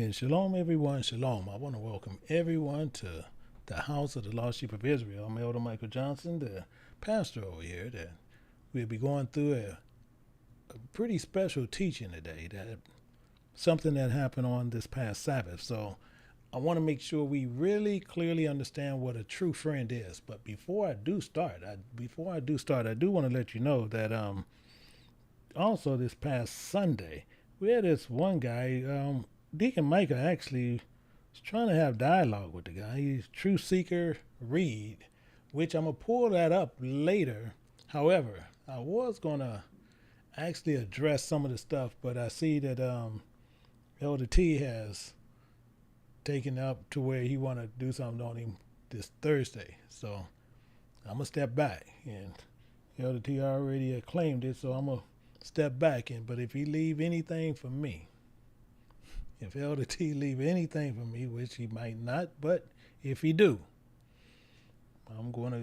Again, shalom, everyone. Shalom. I want to welcome everyone to the house of the Lost Sheep of Israel. I'm Elder Michael Johnson, the pastor over here. That we'll be going through a pretty special teaching today. That something that happened on this past Sabbath. So I want to make sure we really clearly understand what a true friend is. But before I do start, I do want to let you know that also this past Sunday we had this one guy. Deacon Micah actually was trying to have dialogue with the guy. He's True Seeker Reed, which I'm going to pull that up later. However, I was going to actually address some of the stuff, but I see that Elder T has taken up to where he want to do something on him this Thursday. So I'm going to step back. And Elder T already claimed it, so I'm going to step back. But if he leave anything for me, if Elder T leave anything for me, which he might not, but if he do, I'm gonna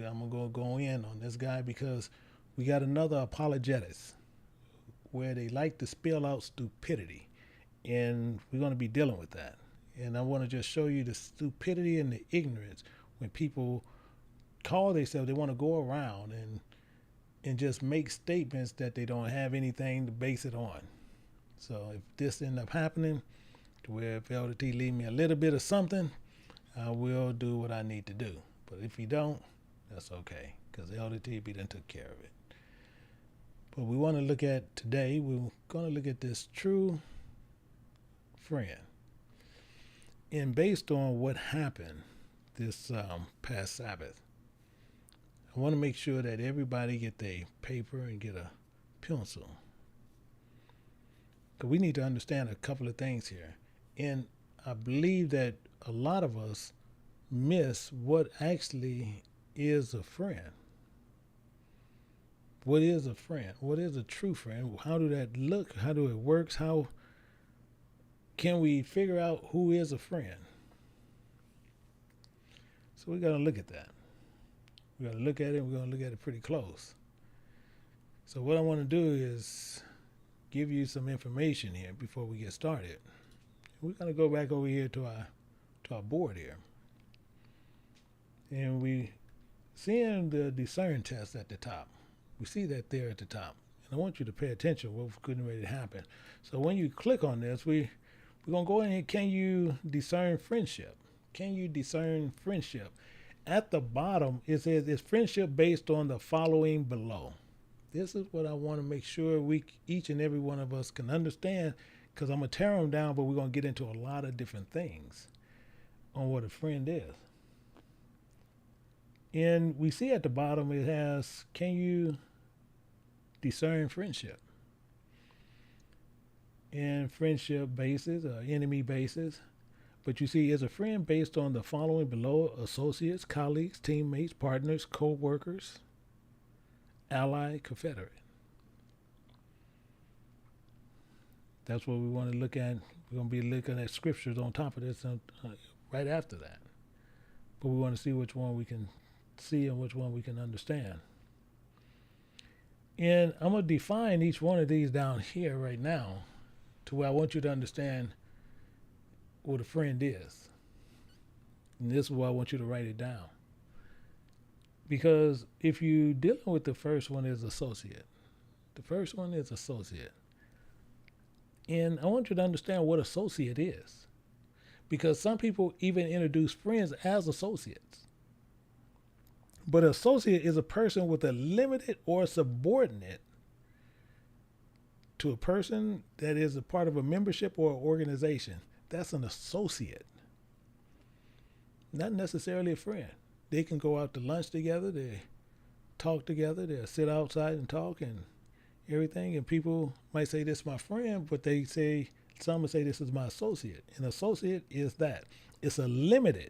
go in on this guy, because we got another apologetics where they like to spill out stupidity, and we're gonna be dealing with that. And I want to just show you the stupidity and the ignorance when people call themselves, they want to go around and just make statements that they don't have anything to base it on. So if this end up happening, where if Elder T leave me a little bit of something, I will do what I need to do. But if he don't, that's okay, because Elder T done took care of it. But we want to look at today, we're going to look at this true friend. And based on what happened this past Sabbath, I want to make sure that everybody get their paper and get a pencil. Because we need to understand a couple of things here. And I believe that a lot of us miss what actually is a friend. What is a friend? What is a true friend? How do that look? How do it work? How can we figure out who is a friend? So we got to look at that. We got to look at it. We're going to look at it pretty close. So what I want to do is give you some information here before we get started. We're going to go back over here to our board here. And we seeing the discern test at the top. We see that there at the top. And I want you to pay attention to what's getting ready to happen. So when you click on this, we're going to go in here. Can you discern friendship? Can you discern friendship? At the bottom, it says, is friendship based on the following below? This is what I want to make sure each and every one of us can understand, because I'm going to tear them down, but we're going to get into a lot of different things on what a friend is. And we see at the bottom it has, can you discern friendship? And friendship basis, or enemy basis. But you see, is a friend based on the following below: associates, colleagues, teammates, partners, co-workers, ally, confederate. That's what we want to look at. We're going to be looking at scriptures on top of this right after that. But we want to see which one we can see and which one we can understand. And I'm going to define each one of these down here right now to where I want you to understand what a friend is. And this is why I want you to write it down. Because if you're dealing with the first one is associate. The first one is associate. And I want you to understand what associate is. Because some people even introduce friends as associates. But associate is a person with a limited or subordinate to a person that is a part of a membership or organization. That's an associate. Not necessarily a friend. They can go out to lunch together, they talk together, they'll sit outside and talk and everything, and people might say this is my friend, but some would say this is my associate. An associate is that. It's a limited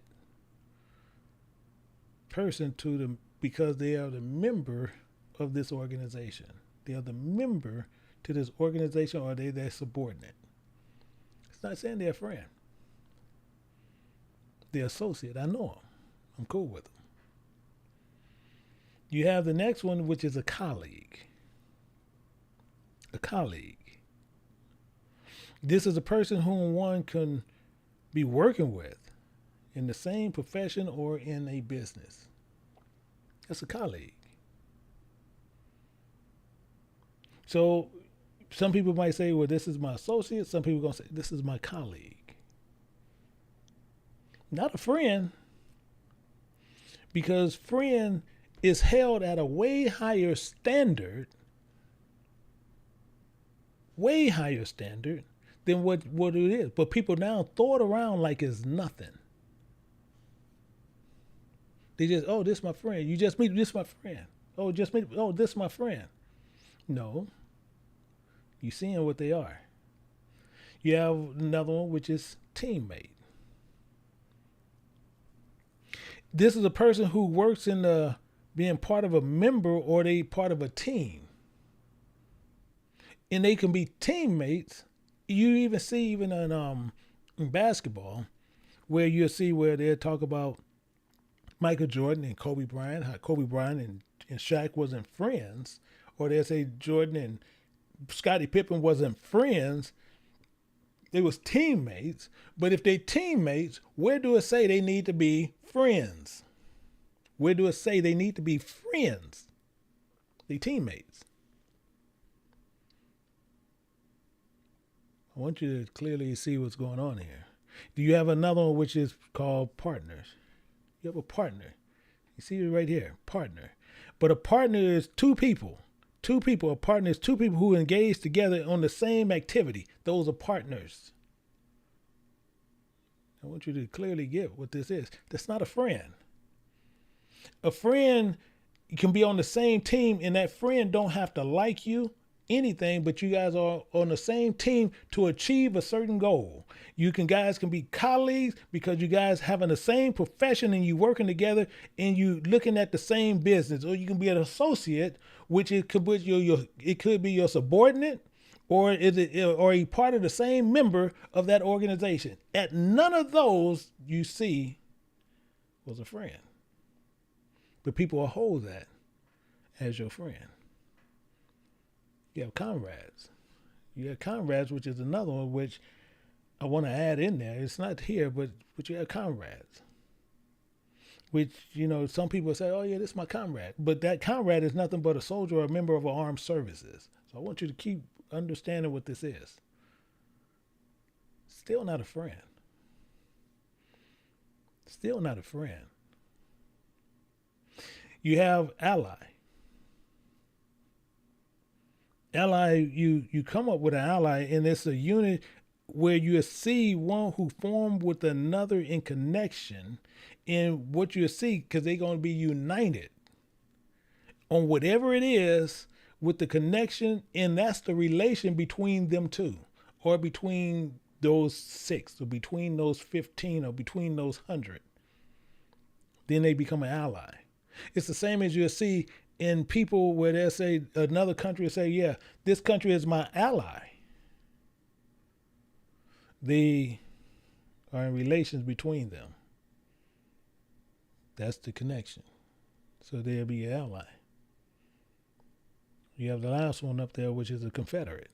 person because they are the member of this organization. They are the member to this organization, or they're their subordinate. It's not saying they're a friend. They're associate. I know them. I'm cool with them. You have the next one, which is a colleague. A colleague. This is a person whom one can be working with in the same profession or in a business. That's a colleague. So some people might say, well, this is my associate. Some people are going to say, this is my colleague. Not a friend, because friend is held at a way higher standard than what it is. But people now throw it around like it's nothing. They just, oh, this is my friend. You just meet, this is my friend. Oh, just meet, oh, this is my friend. No. You seeing what they are. You have another one, which is teammate. This is a person who works in being part of a member or they part of a team. And they can be teammates. You even see in basketball where you'll see where they'll talk about Michael Jordan and Kobe Bryant, how Kobe Bryant and Shaq wasn't friends. Or they'll say Jordan and Scottie Pippen wasn't friends. They was teammates. But if they teammates, where do it say they need to be friends? Where do it say they need to be friends? They teammates. I want you to clearly see what's going on here. Do you have another one which is called partners? You have a partner. You see it right here, partner. But a partner is two people. Two people. A partner is two people who engage together on the same activity. Those are partners. I want you to clearly get what this is. That's not a friend. A friend can be on the same team, and that friend don't have to like you, anything, but you guys are on the same team to achieve a certain goal. Guys can be colleagues because you guys having the same profession and you working together and you looking at the same business. Or you can be an associate, which it could be your subordinate, or a part of the same member of that organization. At none of those you see was a friend. But people will hold that as your friend. You have comrades. You have comrades, which is another one which I want to add in there. It's not here, but you have comrades. Which, some people say, oh yeah, this is my comrade. But that comrade is nothing but a soldier or a member of our armed services. So I want you to keep understanding what this is. Still not a friend. Still not a friend. You have ally. Ally, you come up with an ally, and it's a unit where you see one who formed with another in connection, and what you see, because they're going to be united on whatever it is with the connection, and that's the relation between them two, or between those 6, or between those 15, or between those 100. Then they become an ally. It's the same as you'll see in people where they'll say, another country will say, yeah, this country is my ally. They are in relations between them. That's the connection. So they'll be an ally. You have the last one up there, which is a confederate.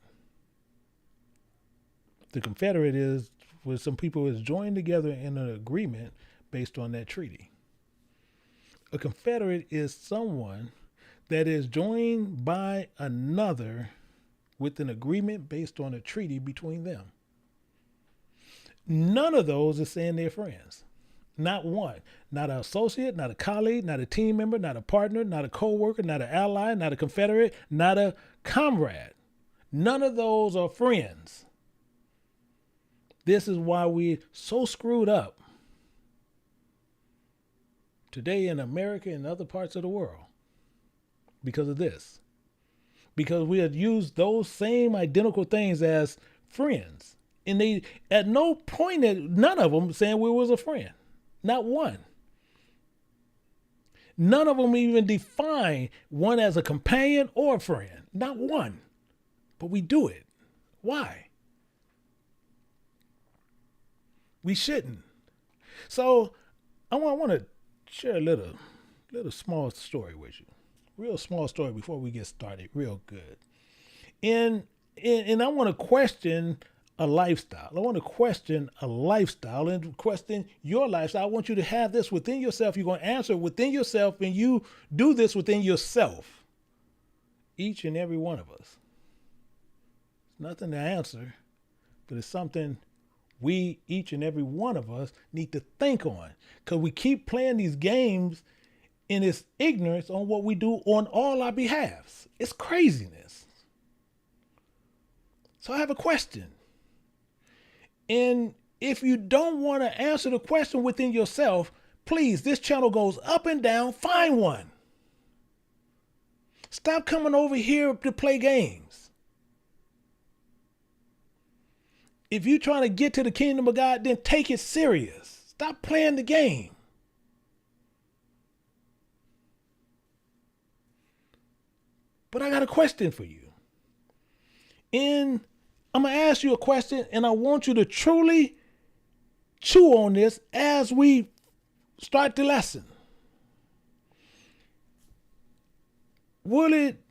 The confederate is where some people is joined together in an agreement based on that treaty. A confederate is someone that is joined by another with an agreement based on a treaty between them. None of those are saying they're friends. Not one. Not an associate, not a colleague, not a team member, not a partner, not a co-worker, not an ally, not a confederate, not a comrade. None of those are friends. This is why we're so screwed up today in America and other parts of the world. Because of this. Because we had used those same identical things as friends. And they, at no point, none of them saying we was a friend. Not one. None of them even define one as a companion or a friend. Not one. But we do it. Why? We shouldn't. So I want to share a little small story with you. Real small story before we get started. Real good. And I want to question a lifestyle. I want to question a lifestyle and question your lifestyle. I want you to have this within yourself. You're going to answer within yourself, and you do this within yourself. Each and every one of us. It's nothing to answer, but it's something we, each and every one of us, need to think on. Because we keep playing these games in this ignorance on what we do on all our behalves. It's craziness. So I have a question. And if you don't want to answer the question within yourself, please, this channel goes up and down. Find one. Stop coming over here to play games. If you're trying to get to the kingdom of God, then take it serious. Stop playing the game. But I got a question for you. I'm going to ask you a question, and I want you to truly chew on this as we start the lesson. Will it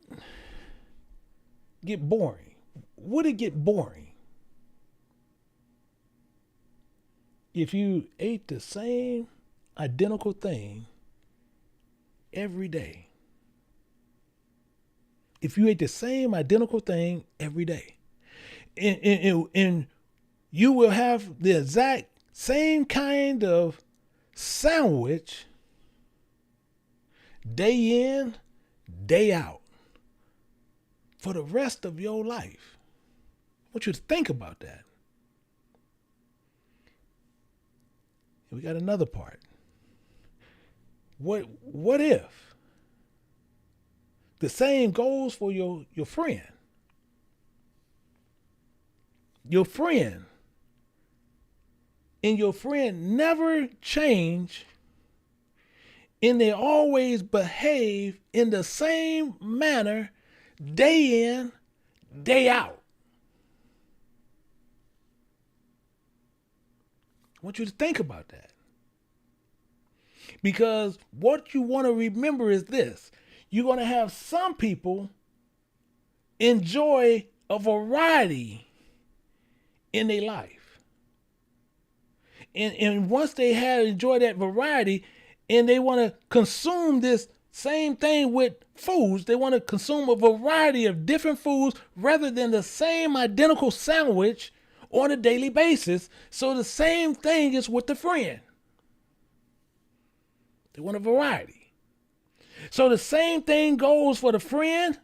get boring? Would it get boring if you ate the same identical thing every day? If you ate the same identical thing every day, and you will have the exact same kind of sandwich day in, day out for the rest of your life. I want you to think about that. We got another part. What if the same goes for your friend? Your friend and your friend never change, and they always behave in the same manner day in, day out. I want you to think about that. Because what you want to remember is this. You're going to have some people enjoy a variety in their life. And once they have enjoyed that variety and they want to consume this same thing with foods, they want to consume a variety of different foods rather than the same identical sandwich on a daily basis. So the same thing is with the friend. They want a variety. So the same thing goes for the friend.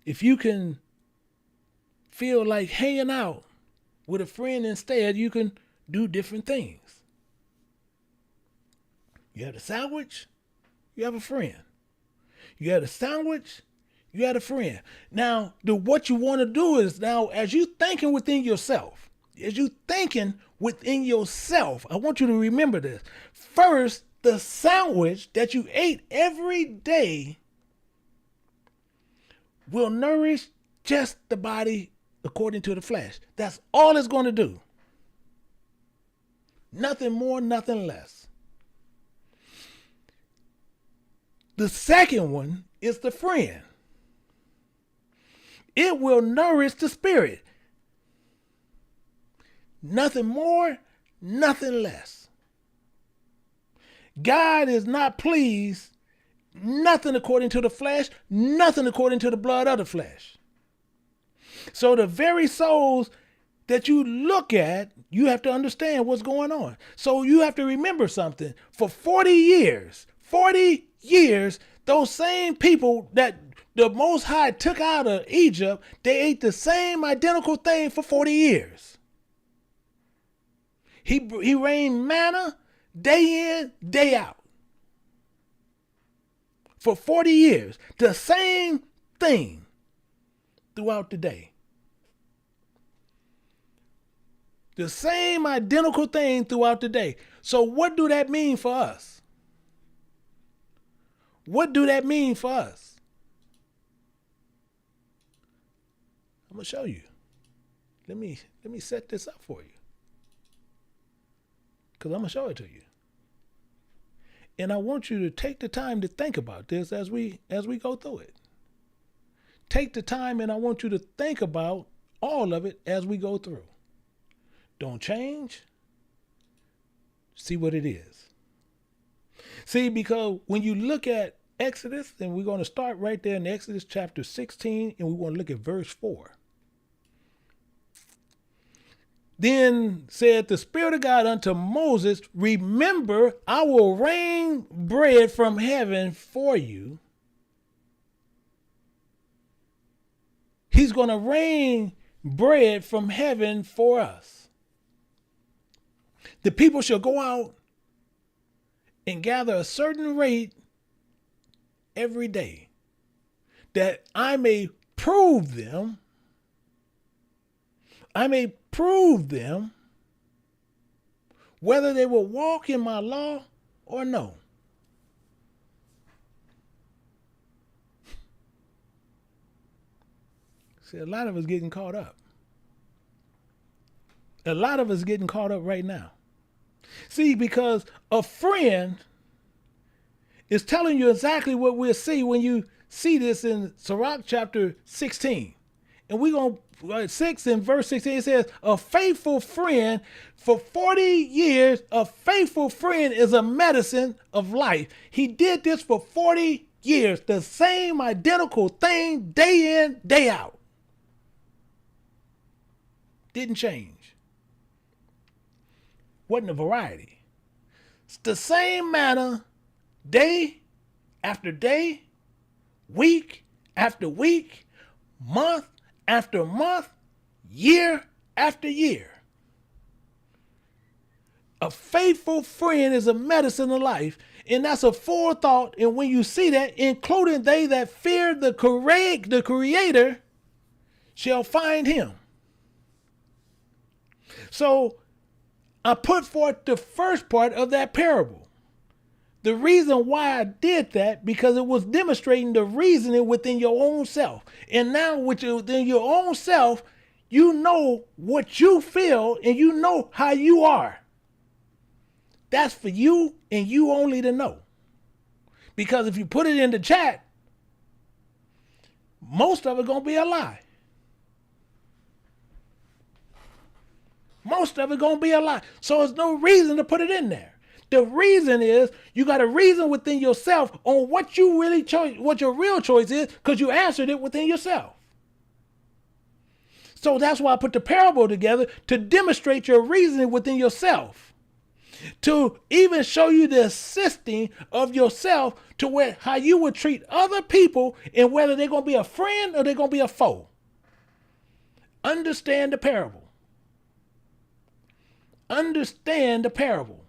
If you can feel like hanging out with a friend instead, you can do different things. You have a sandwich, you have a friend. You have a sandwich, you have a friend. Now, what you want to do is now, as you thinking within yourself, I want you to remember this. First, the sandwich that you ate every day will nourish just the body according to the flesh. That's all it's going to do. Nothing more, nothing less. The second one is the friend. It will nourish the spirit. Nothing more, nothing less. God is not pleased, nothing according to the flesh, nothing according to the blood of the flesh. So the very souls that you look at, you have to understand what's going on. So you have to remember something. For 40 years, those same people that the Most High took out of Egypt, they ate the same identical thing for 40 years. He rained manna day in, day out. For 40 years, the same thing throughout the day. The same identical thing throughout the day. So what do that mean for us? What do that mean for us? I'm going to show you. Let me set this up for you. Because I'm going to show it to you. And I want you to take the time to think about this as we go through it. Take the time, and I want you to think about all of it as we go through. Don't change. See what it is. See, because when you look at Exodus, and we're going to start right there in Exodus chapter 16, and we want to look at verse 4. Then said the Spirit of God unto Moses, remember, I will rain bread from heaven for you. He's going to rain bread from heaven for us. The people shall go out and gather a certain rate every day, that I may prove them. I may prove them whether they will walk in my law or no. See, a lot of us getting caught up. A lot of us getting caught up right now. See, because a friend is telling you exactly what we'll see when you see this in Sirach chapter 16. And we're going to, 6 in verse 16, it says, a faithful friend for 40 years, a faithful friend is a medicine of life. He did this for 40 years, the same identical thing day in, day out. Didn't change. Wasn't a variety. It's the same manner, day after day, week after week, month after month, year after year. A faithful friend is a medicine of life, and that's a forethought. And when you see that, including they that fear the Creator shall find him. So I put forth the first part of that parable. The reason why I did that, because it was demonstrating the reasoning within your own self. And now within your own self, you know what you feel and you know how you are. That's for you and you only to know. Because if you put it in the chat, most of it gonna be a lie. Most of it gonna be a lie. So there's no reason to put it in there. The reason is you got to reason within yourself on what you really what your real choice is, because you answered it within yourself. So that's why I put the parable together, to demonstrate your reasoning within yourself, to even show you the assisting of yourself to where how you would treat other people and whether they're going to be a friend or they're going to be a foe. Understand the parable. Understand the parable.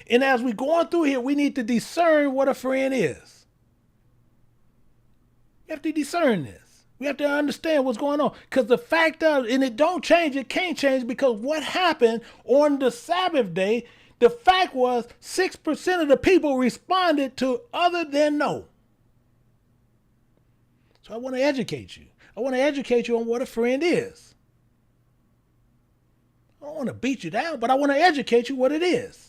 And as we're going through here, we need to discern what a friend is. You have to discern this. We have to understand what's going on. Because the fact of, and it don't change, it can't change, because what happened on the Sabbath day, the fact was 6% of the people responded to other than no. So I want to educate you. I want to educate you on what a friend is. I don't want to beat you down, but I want to educate you what it is.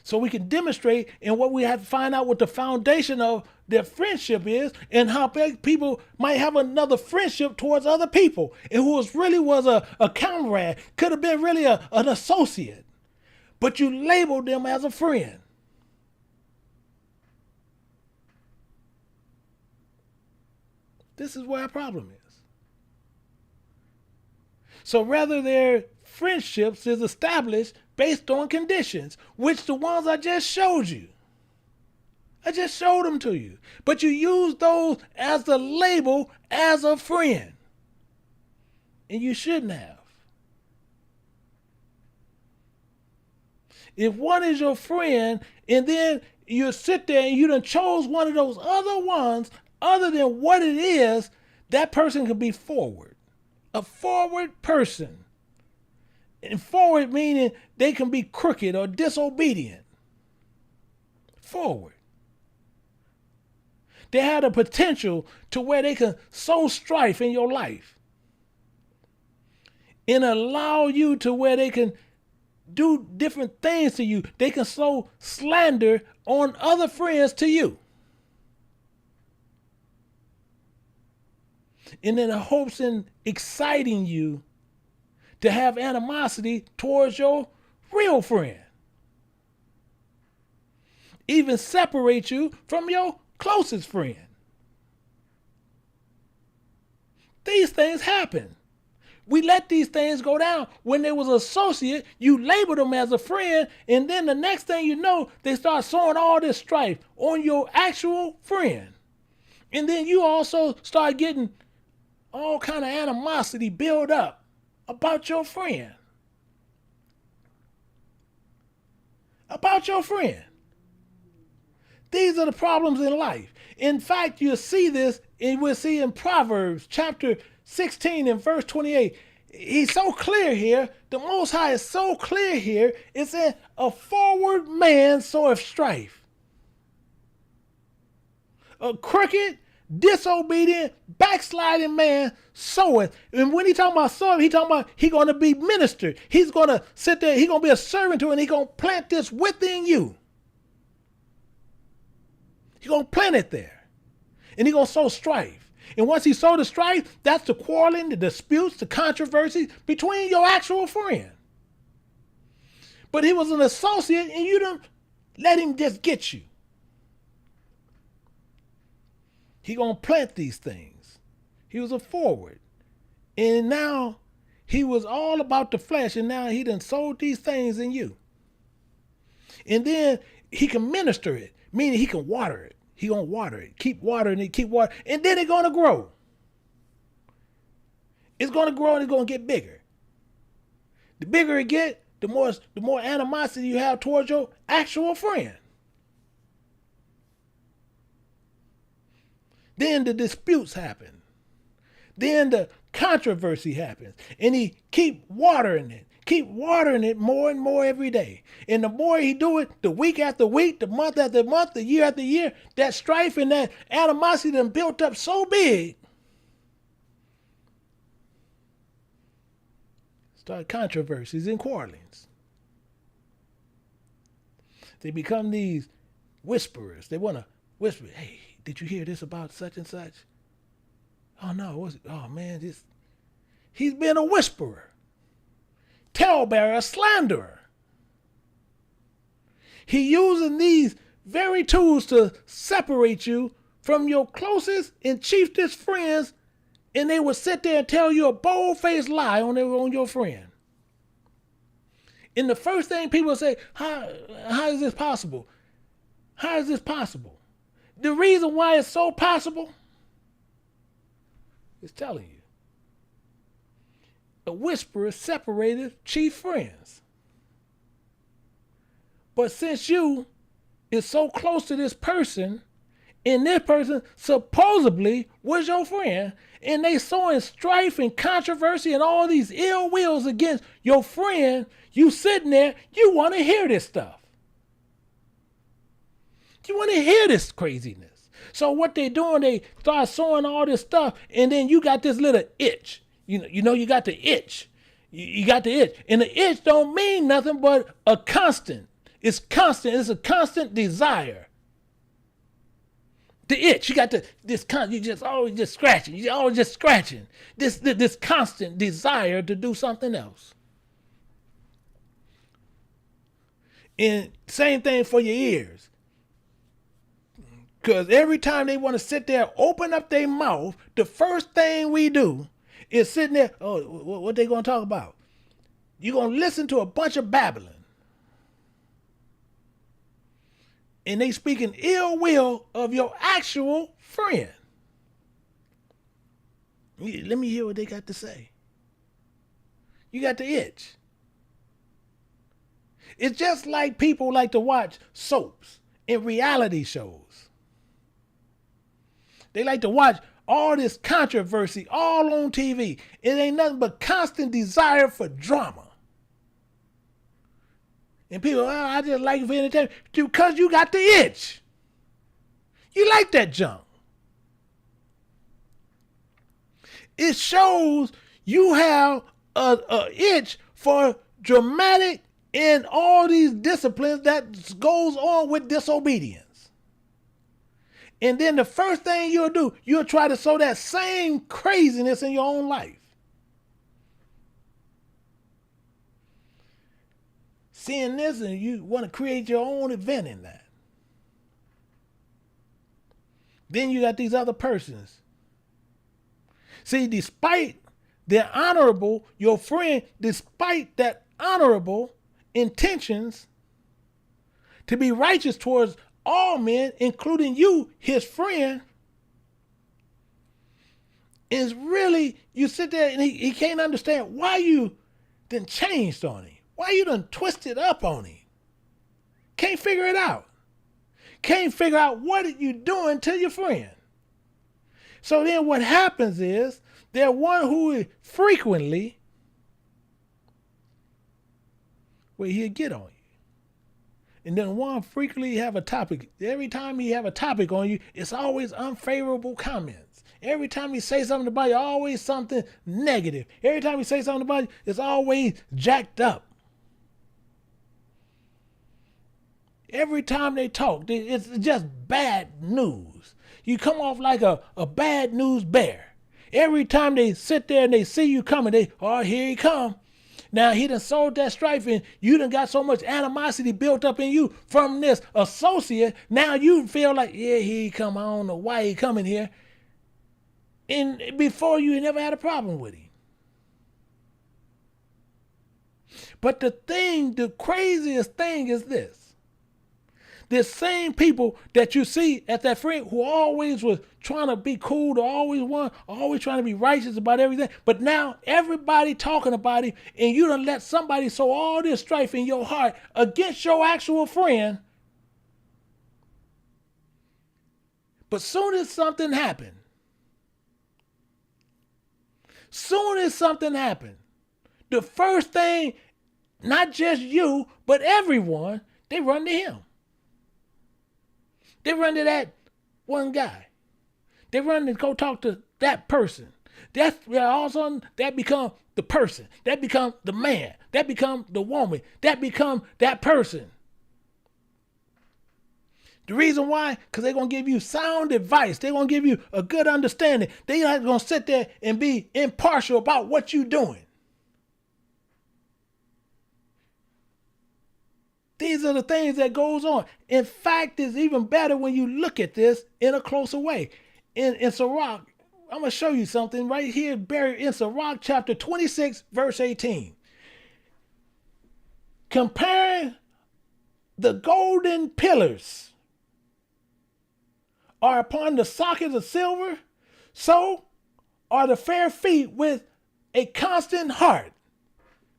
So we can demonstrate, and what we have to find out what the foundation of their friendship is, and how people might have another friendship towards other people, and who really was a comrade, could have been really an associate, but you labeled them as a friend. This is where our problem is. So rather their friendships is established based on conditions, which the ones I just showed you. I just showed them to you. But you use those as the label as a friend. And you shouldn't have. If one is your friend and then you sit there and you done chose one of those other ones other than what it is, that person can be forward. A forward person. And forward meaning they can be crooked or disobedient. Forward. They have the potential to where they can sow strife in your life and allow you to where they can do different things to you. They can sow slander on other friends to you. And in the hopes in exciting you to have animosity towards your real friend. Even separate you from your closest friend. These things happen. We let these things go down. When they was an associate, you labeled them as a friend, and then the next thing you know, they start sowing all this strife on your actual friend. And then you also start getting all kind of animosity build up about your friend. About your friend. These are the problems in life. In fact, you'll see this, and we'll see in Proverbs chapter 16 and verse 28. He's so clear here. The Most High is so clear here. It says, a forward man soweth strife. A crooked, disobedient, backsliding man soweth. And when he talking about sowing, he talking about he going to be ministered. He's going to sit there. He's going to be a servant to it, and he's going to plant this within you. He's going to plant it there. And he's going to sow strife. And once he sowed the strife, that's the quarreling, the disputes, the controversies between your actual friend. But he was an associate, and you don't let him just get you. He gonna plant these things. He was a forward. And now he was all about the flesh, and now he done sowed these things in you. And then he can minister it, meaning he can water it. He gonna water it, keep watering it, keep watering, and then it's gonna grow. It's gonna grow and it's gonna get bigger. The bigger it get, the more animosity you have towards your actual friend. Then the disputes happen. Then the controversy happens. And he keep watering it more and more every day. And the more he do it, the week after week, the month after month, the year after year, that strife and that animosity done built up so big. Start controversies and quarrelings. They become these whisperers. They want to whisper, hey, did you hear this about such and such? Oh no, oh man, he's been a whisperer, talebearer, a slanderer. He using these very tools to separate you from your closest and chiefest friends, and they would sit there and tell you a bold-faced lie on your friend. And the first thing people say, how is this possible? How is this possible? The reason why it's so possible is telling you. A whisperer separated chief friends. But since you is so close to this person, and this person supposedly was your friend, and they sowing strife and controversy and all these ill wills against your friend, you sitting there, you want to hear this stuff. You want to hear this craziness. So what they doing, they start sowing all this stuff, and then you got this little itch. You know you got the itch. You got the itch. And the itch don't mean nothing but a constant. It's constant. It's a constant desire. The itch. You got you just always just scratching. You always just scratching. This constant desire to do something else. And same thing for your ears. Because every time they want to sit there, open up their mouth, the first thing we do is sitting there, oh, what they going to talk about? You're going to listen to a bunch of babbling. And they speaking ill will of your actual friend. Let me hear what they got to say. You got the itch. It's just like people like to watch soaps and reality shows. They like to watch all this controversy all on TV. It ain't nothing but constant desire for drama. And people, I just like it for entertainment. Because you got the itch. You like that junk. It shows you have a itch for dramatic in all these disciplines that goes on with disobedience. And then the first thing you'll do, you'll try to sow that same craziness in your own life. Seeing this, and you want to create your own event in that. Then you got these other persons. See, despite their honorable, your friend, despite that honorable intentions to be righteous towards all men, including you, his friend, is really, you sit there and he can't understand why you done changed on him. Why you done twisted up on him. Can't figure it out. Can't figure out what you doing to your friend. So then what happens is, there's one who frequently, well, he'll get on you. And then one frequently have a topic. Every time he have a topic on you, it's always unfavorable comments. Every time he say something about you, always something negative. Every time he say something about you, it's always jacked up. Every time they talk, it's just bad news. You come off like a bad news bear. Every time they sit there and they see you coming, here he come. Now he done sold that strife and you done got so much animosity built up in you from this associate. Now you feel like, yeah, here he come. I don't know why he coming here. And before you never had a problem with him. But the craziest thing is this. The same people that you see at that friend who always was trying to be cool, always trying to be righteous about everything. But now everybody talking about it, and you done let somebody sow all this strife in your heart against your actual friend. But soon as something happened, the first thing, not just you, but everyone, they run to him. They run to that one guy. They run to go talk to that person. That's all of a sudden that become the person. That become the man. That become the woman. That become that person. The reason why? Because they're going to give you sound advice. They're going to give you a good understanding. They're not going to sit there and be impartial about what you're doing. These are the things that goes on. In fact, it's even better when you look at this in a closer way. In Sirach, I'm going to show you something right here buried in Sirach chapter 26, verse 18. Comparing the golden pillars are upon the sockets of silver, so are the fair feet with a constant heart.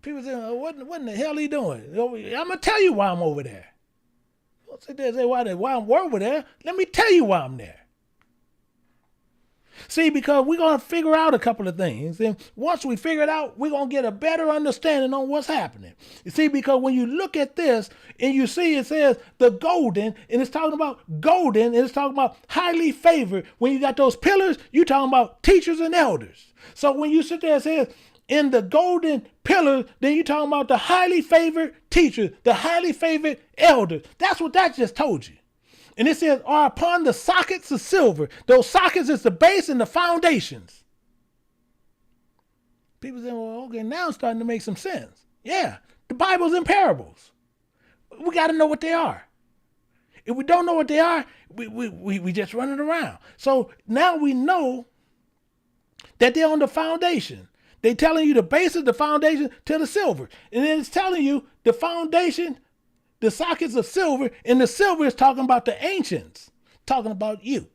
People say, what in the hell are you doing? I'm going to tell you why I'm over there. Don't sit there and say why I'm over there. Let me tell you why I'm there. See, because we're going to figure out a couple of things. And once we figure it out, we're going to get a better understanding on what's happening. You see, because when you look at this and you see it says the golden, and it's talking about golden, and it's talking about highly favored. When you got those pillars, you're talking about teachers and elders. So when you sit there and says, in the golden pillar, then you're talking about the highly favored teachers, the highly favored elders. That's what that just told you. And it says, are upon the sockets of silver. Those sockets is the base and the foundations. People say, well, okay, now it's starting to make some sense. Yeah, the Bible's in parables. We got to know what they are. If we don't know what they are, we just running around. So now we know that they're on the foundation. They're telling you the base of the foundation to the silver. And then it's telling you the foundation, the sockets of silver, and the silver is talking about the ancients, talking about you.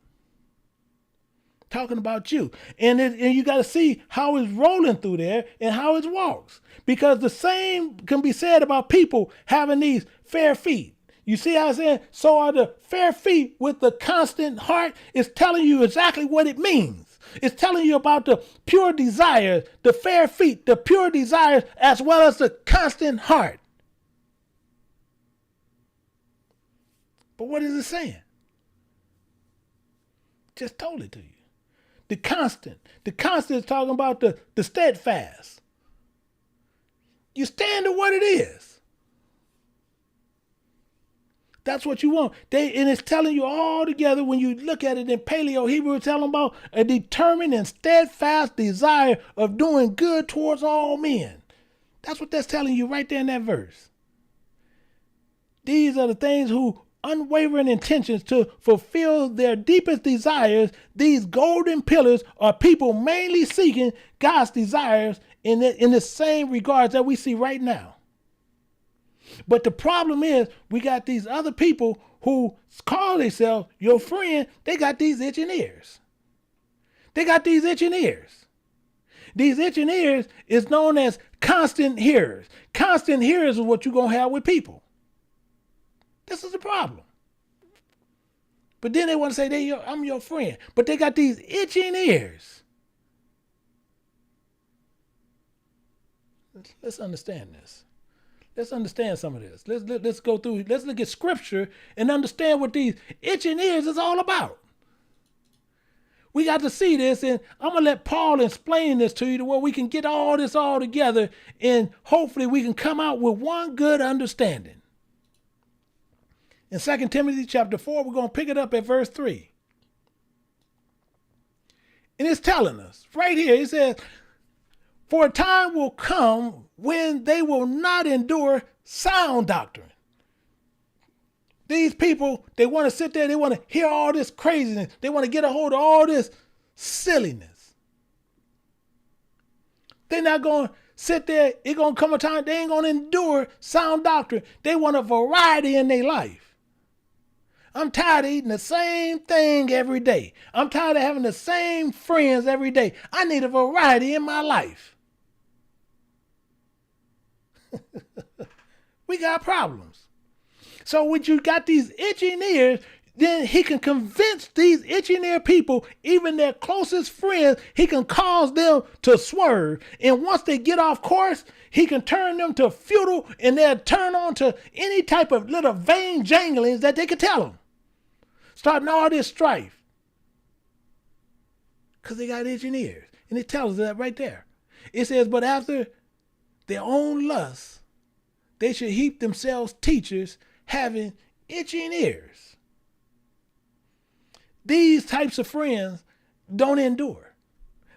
Talking about you. And you got to see how it's rolling through there and how it walks. Because the same can be said about people having these fair feet. You see how I'm saying? So are the fair feet with the constant heart. It's telling you exactly what it means. It's telling you about the pure desires, the fair feet, the pure desires, as well as the constant heart. But what is it saying? Just told it to you. The constant is talking about the steadfast. You stand to what it is. That's what you want. And it's telling you all together when you look at it in Paleo Hebrew, it's telling about a determined and steadfast desire of doing good towards all men. That's what that's telling you right there in that verse. These are the things who unwavering intentions to fulfill their deepest desires. These golden pillars are people mainly seeking God's desires in the same regards that we see right now. But the problem is we got these other people who call themselves your friend. They got these itching ears. They got these itching ears. These itching ears is known as constant hearers. Constant hearers is what you're going to have with people. This is the problem. But then they want to say, I'm your friend. But they got these itching ears. Let's understand this. Let's understand some of this. Let's go through. Let's look at scripture and understand what these itching ears is all about. We got to see this, and I'm going to let Paul explain this to you to where we can get all this all together, and hopefully we can come out with one good understanding. In 2 Timothy chapter 4, we're going to pick it up at verse 3. And it's telling us right here, it says, for a time will come when they will not endure sound doctrine. These people, they want to sit there, they want to hear all this craziness. They want to get a hold of all this silliness. They're not going to sit there. It's going to come a time they ain't going to endure sound doctrine. They want a variety in their life. I'm tired of eating the same thing every day. I'm tired of having the same friends every day. I need a variety in my life. We got problems. So when you got these itching ears, then he can convince these itching ear people, even their closest friends, he can cause them to swerve. And once they get off course, he can turn them to futile, and they'll turn on to any type of little vain janglings that they can tell them. Starting all this strife. Because they got itching ears. And it tells us that right there. It says, but after their own lusts, they should heap themselves teachers having itching ears. These types of friends don't endure.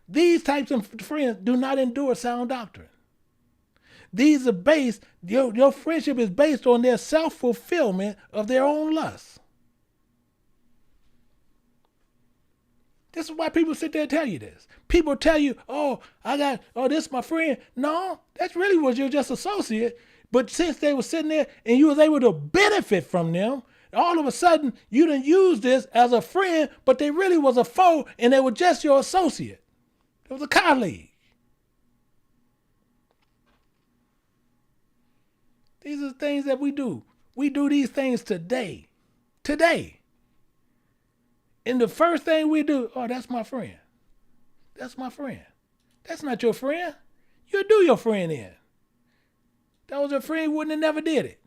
These types of friends do not endure sound doctrine. These are based, your friendship is based on their self-fulfillment of their own lusts. This is why people sit there and tell you this. People tell you, this is my friend. No, that's really what you're just associate. But since they were sitting there and you was able to benefit from them, all of a sudden you didn't use this as a friend, but they really was a foe and they were just your associate. It was a colleague. These are the things that we do. We do these things today. Today. And the first thing we do, that's my friend. That's my friend. That's not your friend. You do your friend in. That was your friend, wouldn't have never did it.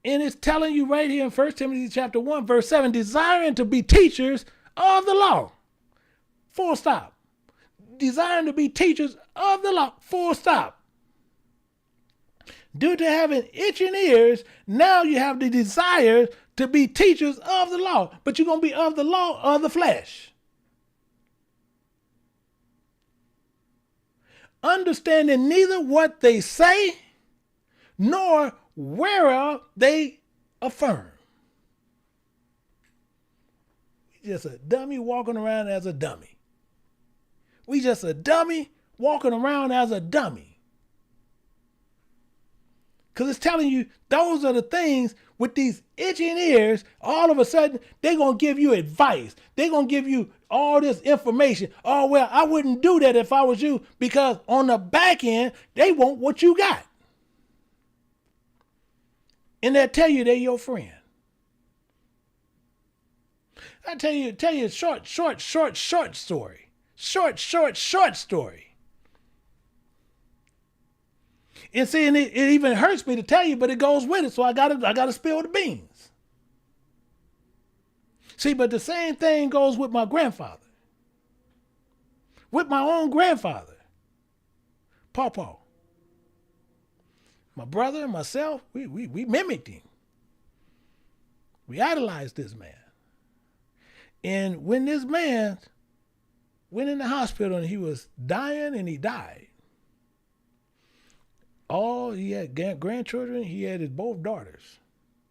And it's telling you right here in 1 Timothy chapter 1, verse 7, desiring to be teachers of the law. Full stop. Desiring to be teachers of the law. Full stop. Due to having itching ears, now you have the desire to be teachers of the law. But you're going to be of the law of the flesh. Understanding neither what they say, nor whereof they affirm. We just a dummy walking around as a dummy. We just a dummy walking around as a dummy. Because it's telling you those are the things with these itching ears. All of a sudden, they're going to give you advice. They're going to give you all this information. Oh, well, I wouldn't do that if I was you, because on the back end, they want what you got. And they'll tell you they're your friend. I tell you a short story. Short story. And see, and it even hurts me to tell you, but it goes with it. So I gotta spill the beans. See, but the same thing goes with my grandfather. With my own grandfather. Pawpaw. My brother and myself, we mimicked him. We idolized this man. And when this man went in the hospital and he was dying and he died, he had grandchildren. He had his both daughters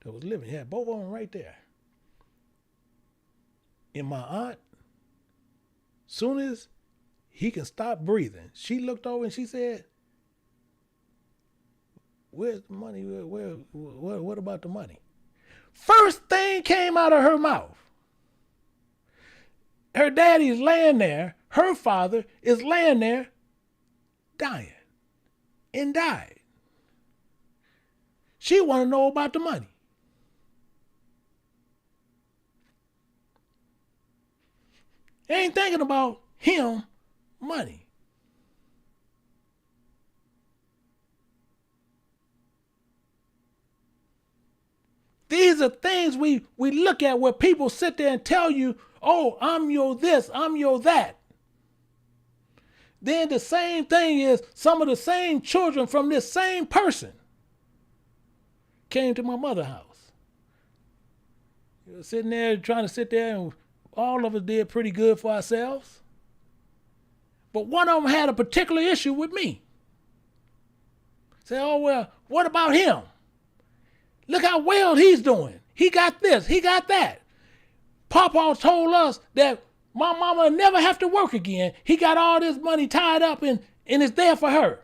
that was living. He had both of them right there. And my aunt, soon as he can stop breathing, she looked over and she said, "Where's the money? What about the money?" First thing came out of her mouth. Her daddy's laying there. Her father is laying there dying and died. She want to know about the money. Ain't thinking about him, money. These are things we look at where people sit there and tell you, "Oh, I'm your this, I'm your that." Then the same thing is some of the same children from this same person came to my mother's house. You were sitting there trying to sit there, and all of us did pretty good for ourselves. But one of them had a particular issue with me. Say, "Oh, well, what about him? Look how well he's doing. He got this, he got that. Papa told us that my mama never have to work again. He got all this money tied up and it's there for her."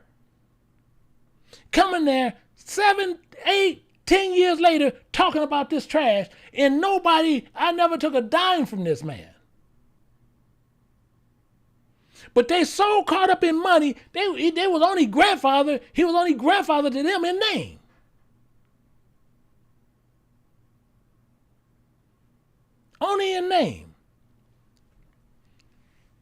Coming there 7, 8, 10 years later talking about this trash, and I never took a dime from this man. But they so caught up in money, they was only grandfather, he was only grandfather to them in name. Only in name.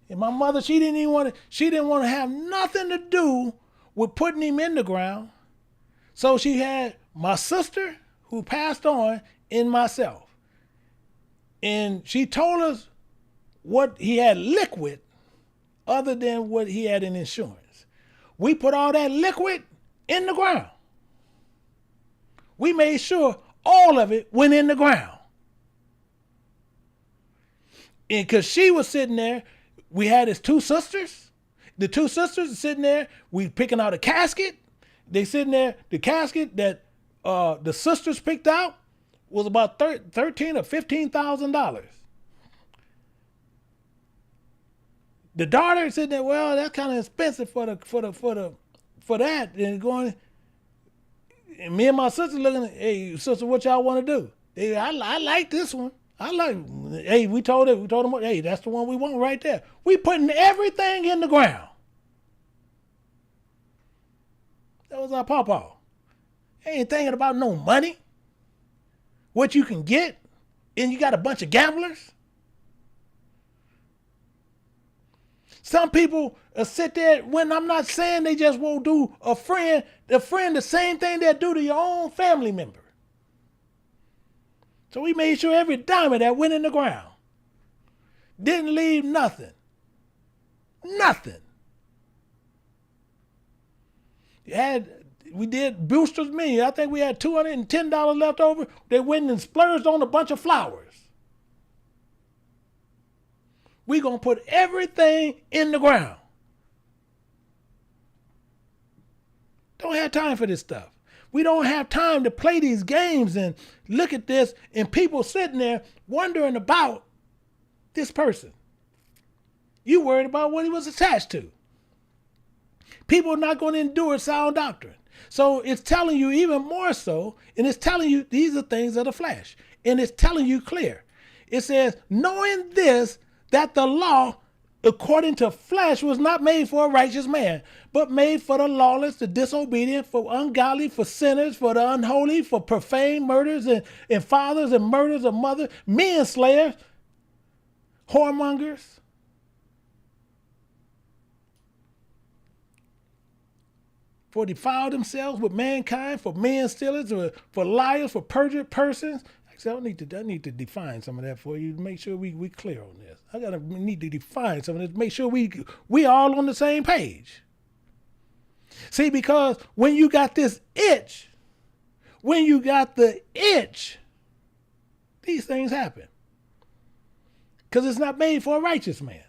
And my mother, she didn't want to have nothing to do with putting him in the ground. So she had my sister, who passed on, and myself. And she told us what he had liquid other than what he had in insurance. We put all that liquid in the ground. We made sure all of it went in the ground. And because she was sitting there, we had his two sisters. The two sisters are sitting there. We picking out a casket. They sitting there. The casket that the sisters picked out was about $13,000 or $15,000. The daughter sitting there. Well, that's kind of expensive for that. And going. And me and my sister looking. "Hey, sister, what y'all want to do?" "Hey, I like this one. Hey, we told them, hey, that's the one we want right there." We putting everything in the ground. That was our pawpaw. Ain't thinking about no money, what you can get, and you got a bunch of gamblers. Some people sit there, when I'm not saying they just won't do the friend the same thing they do to your own family member. So we made sure every dime of that went in the ground. Didn't leave nothing. Nothing. We did Brewster's menu. I think we had $210 left over. They went and splurged on a bunch of flowers. We gonna put everything in the ground. Don't have time for this stuff. We don't have time to play these games and look at this and people sitting there wondering about this person. You worried about what he was attached to. People are not going to endure sound doctrine. So it's telling you even more so, and it's telling you these are things of the flesh. And it's telling you clear. It says, knowing this, that the law according to flesh was not made for a righteous man, but made for the lawless, the disobedient, for ungodly, for sinners, for the unholy, for profane, murderers, and fathers, and murderers of mothers, men slayers, whoremongers. For defile themselves with mankind, for men stealers, for liars, for perjured persons. So I need to define some of that for you to make sure we clear on this. Need to define some of this, make sure we all on the same page. See, because when you got this itch, when you got the itch These things happen. Because it's not made for a righteous man.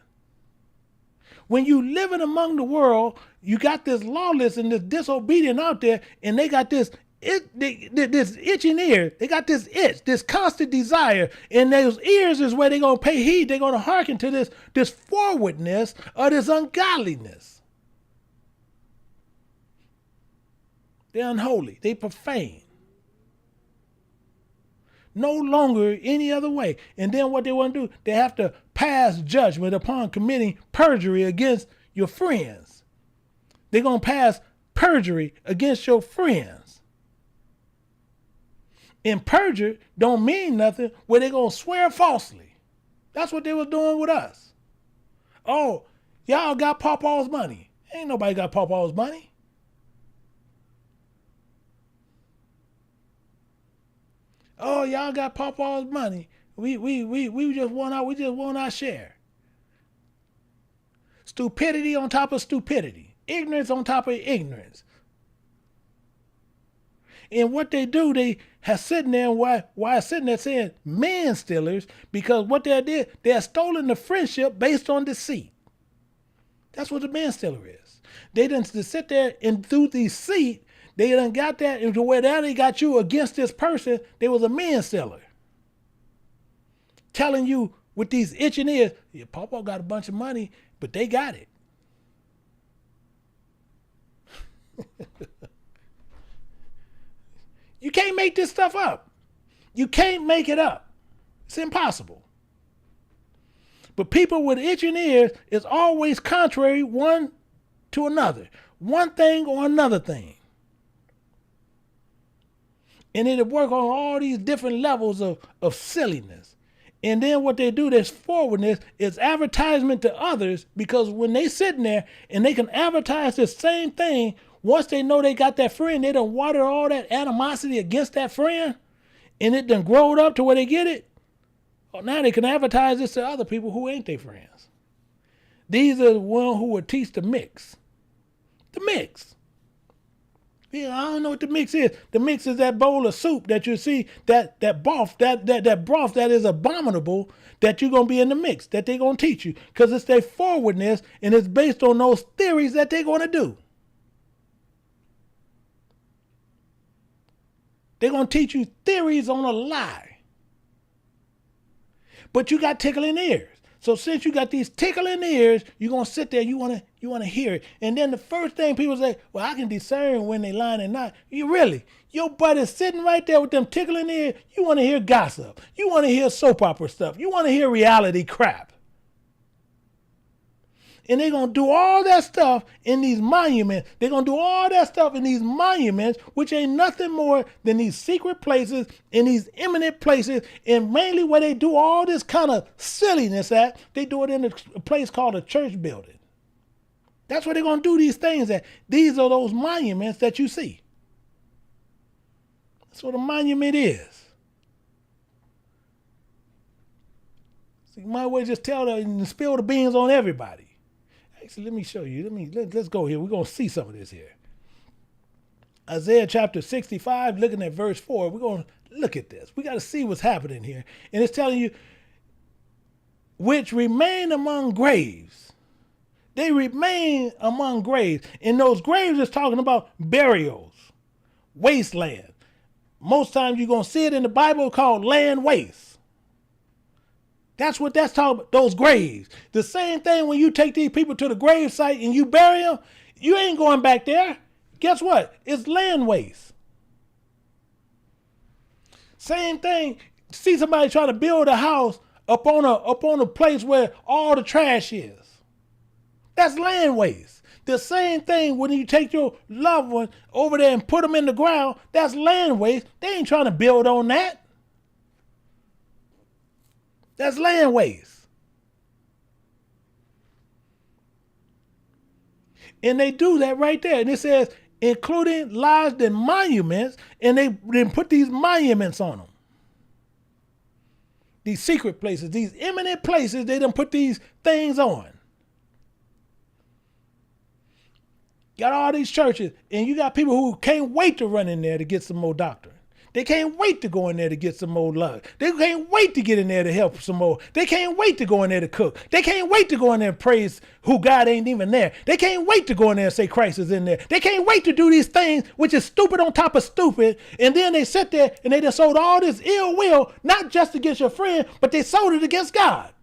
When you living among the world, you got this lawless and this disobedient out there, and they got this itching ear. They got this itch, this constant desire, and those ears is where they're going to pay heed. They're going to hearken to this forwardness or this ungodliness. They're unholy. They profane. No longer any other way. And then what they want to do, they have to pass judgment upon committing perjury against your friends. They're going to pass perjury against your friends. And perjure don't mean nothing where they're going to swear falsely. That's what they was doing with us. Oh, y'all got Pawpaw's money. Ain't nobody got Pawpaw's money. Oh, y'all got Pawpaw's money. We just want our share. Stupidity on top of stupidity. Ignorance on top of ignorance. And what they do, they have sitting there, why sitting there saying man stealers, because what they did, they have stolen the friendship based on deceit. That's what the man stealer is. They didn't sit there and through deceit, they done got that into where now they got you against this person. They was a man stealer. Telling you with these itching ears, yeah, Pawpaw got a bunch of money, but they got it. You can't make this stuff up. You can't make it up. It's impossible. But people with itching ears is always contrary one to another. One thing or another thing. And it'll work on all these different levels of silliness. And then what they do, this forwardness, is advertisement to others, because when they sitting there and they can advertise the same thing, once they know they got that friend, they done water all that animosity against that friend, and it done growed up to where they get it. Well, now they can advertise this to other people who ain't their friends. These are the ones who will teach the mix. The mix. Yeah, I don't know what the mix is. The mix is that bowl of soup that you see, that broth, that broth that is abominable, that you're going to be in the mix, that they're going to teach you. Because it's their forwardness, and it's based on those theories that they're going to do. They're going to teach you theories on a lie. But you got tickling ears. So since you got these tickling ears, you're going to sit there, you want to hear it. And then the first thing people say, well, I can discern when they lying and not. You really, your buddy's sitting right there with them tickling ears. You want to hear gossip. You want to hear soap opera stuff. You want to hear reality crap. And they're going to do all that stuff in these monuments. They're going to do all that stuff in these monuments, which ain't nothing more than these secret places and these eminent places. And mainly where they do all this kind of silliness at, they do it in a place called a church building. That's where they're going to do these things at. These are those monuments that you see. That's what a monument is. So you might well just tell them and spill the beans on everybody. Actually, let me show you. Let's go here. We're going to see some of this here. Isaiah chapter 65, looking at verse 4. We're going to look at this. We got to see what's happening here. And it's telling you, which remain among graves. They remain among graves. And those graves is talking about burials, wasteland. Most times you're going to see it in the Bible called land waste. That's what that's talking about, those graves. The same thing when you take these people to the grave site and you bury them, you ain't going back there. Guess what? It's land waste. Same thing, see somebody trying to build a house up on a place where all the trash is. That's land waste. The same thing when you take your loved one over there and put them in the ground, that's land waste. They ain't trying to build on that. That's land waste. And they do that right there. And it says, including lodged in monuments, and they then put these monuments on them. These secret places, these eminent places, they done put these things on. Got all these churches, and you got people who can't wait to run in there to get some more doctrine. They can't wait to go in there to get some more love. They can't wait to get in there to help some more. They can't wait to go in there to cook. They can't wait to go in there and praise who God ain't even there. They can't wait to go in there and say Christ is in there. They can't wait to do these things, which is stupid on top of stupid. And then they sit there and they just sold all this ill will, not just against your friend, but they sold it against God.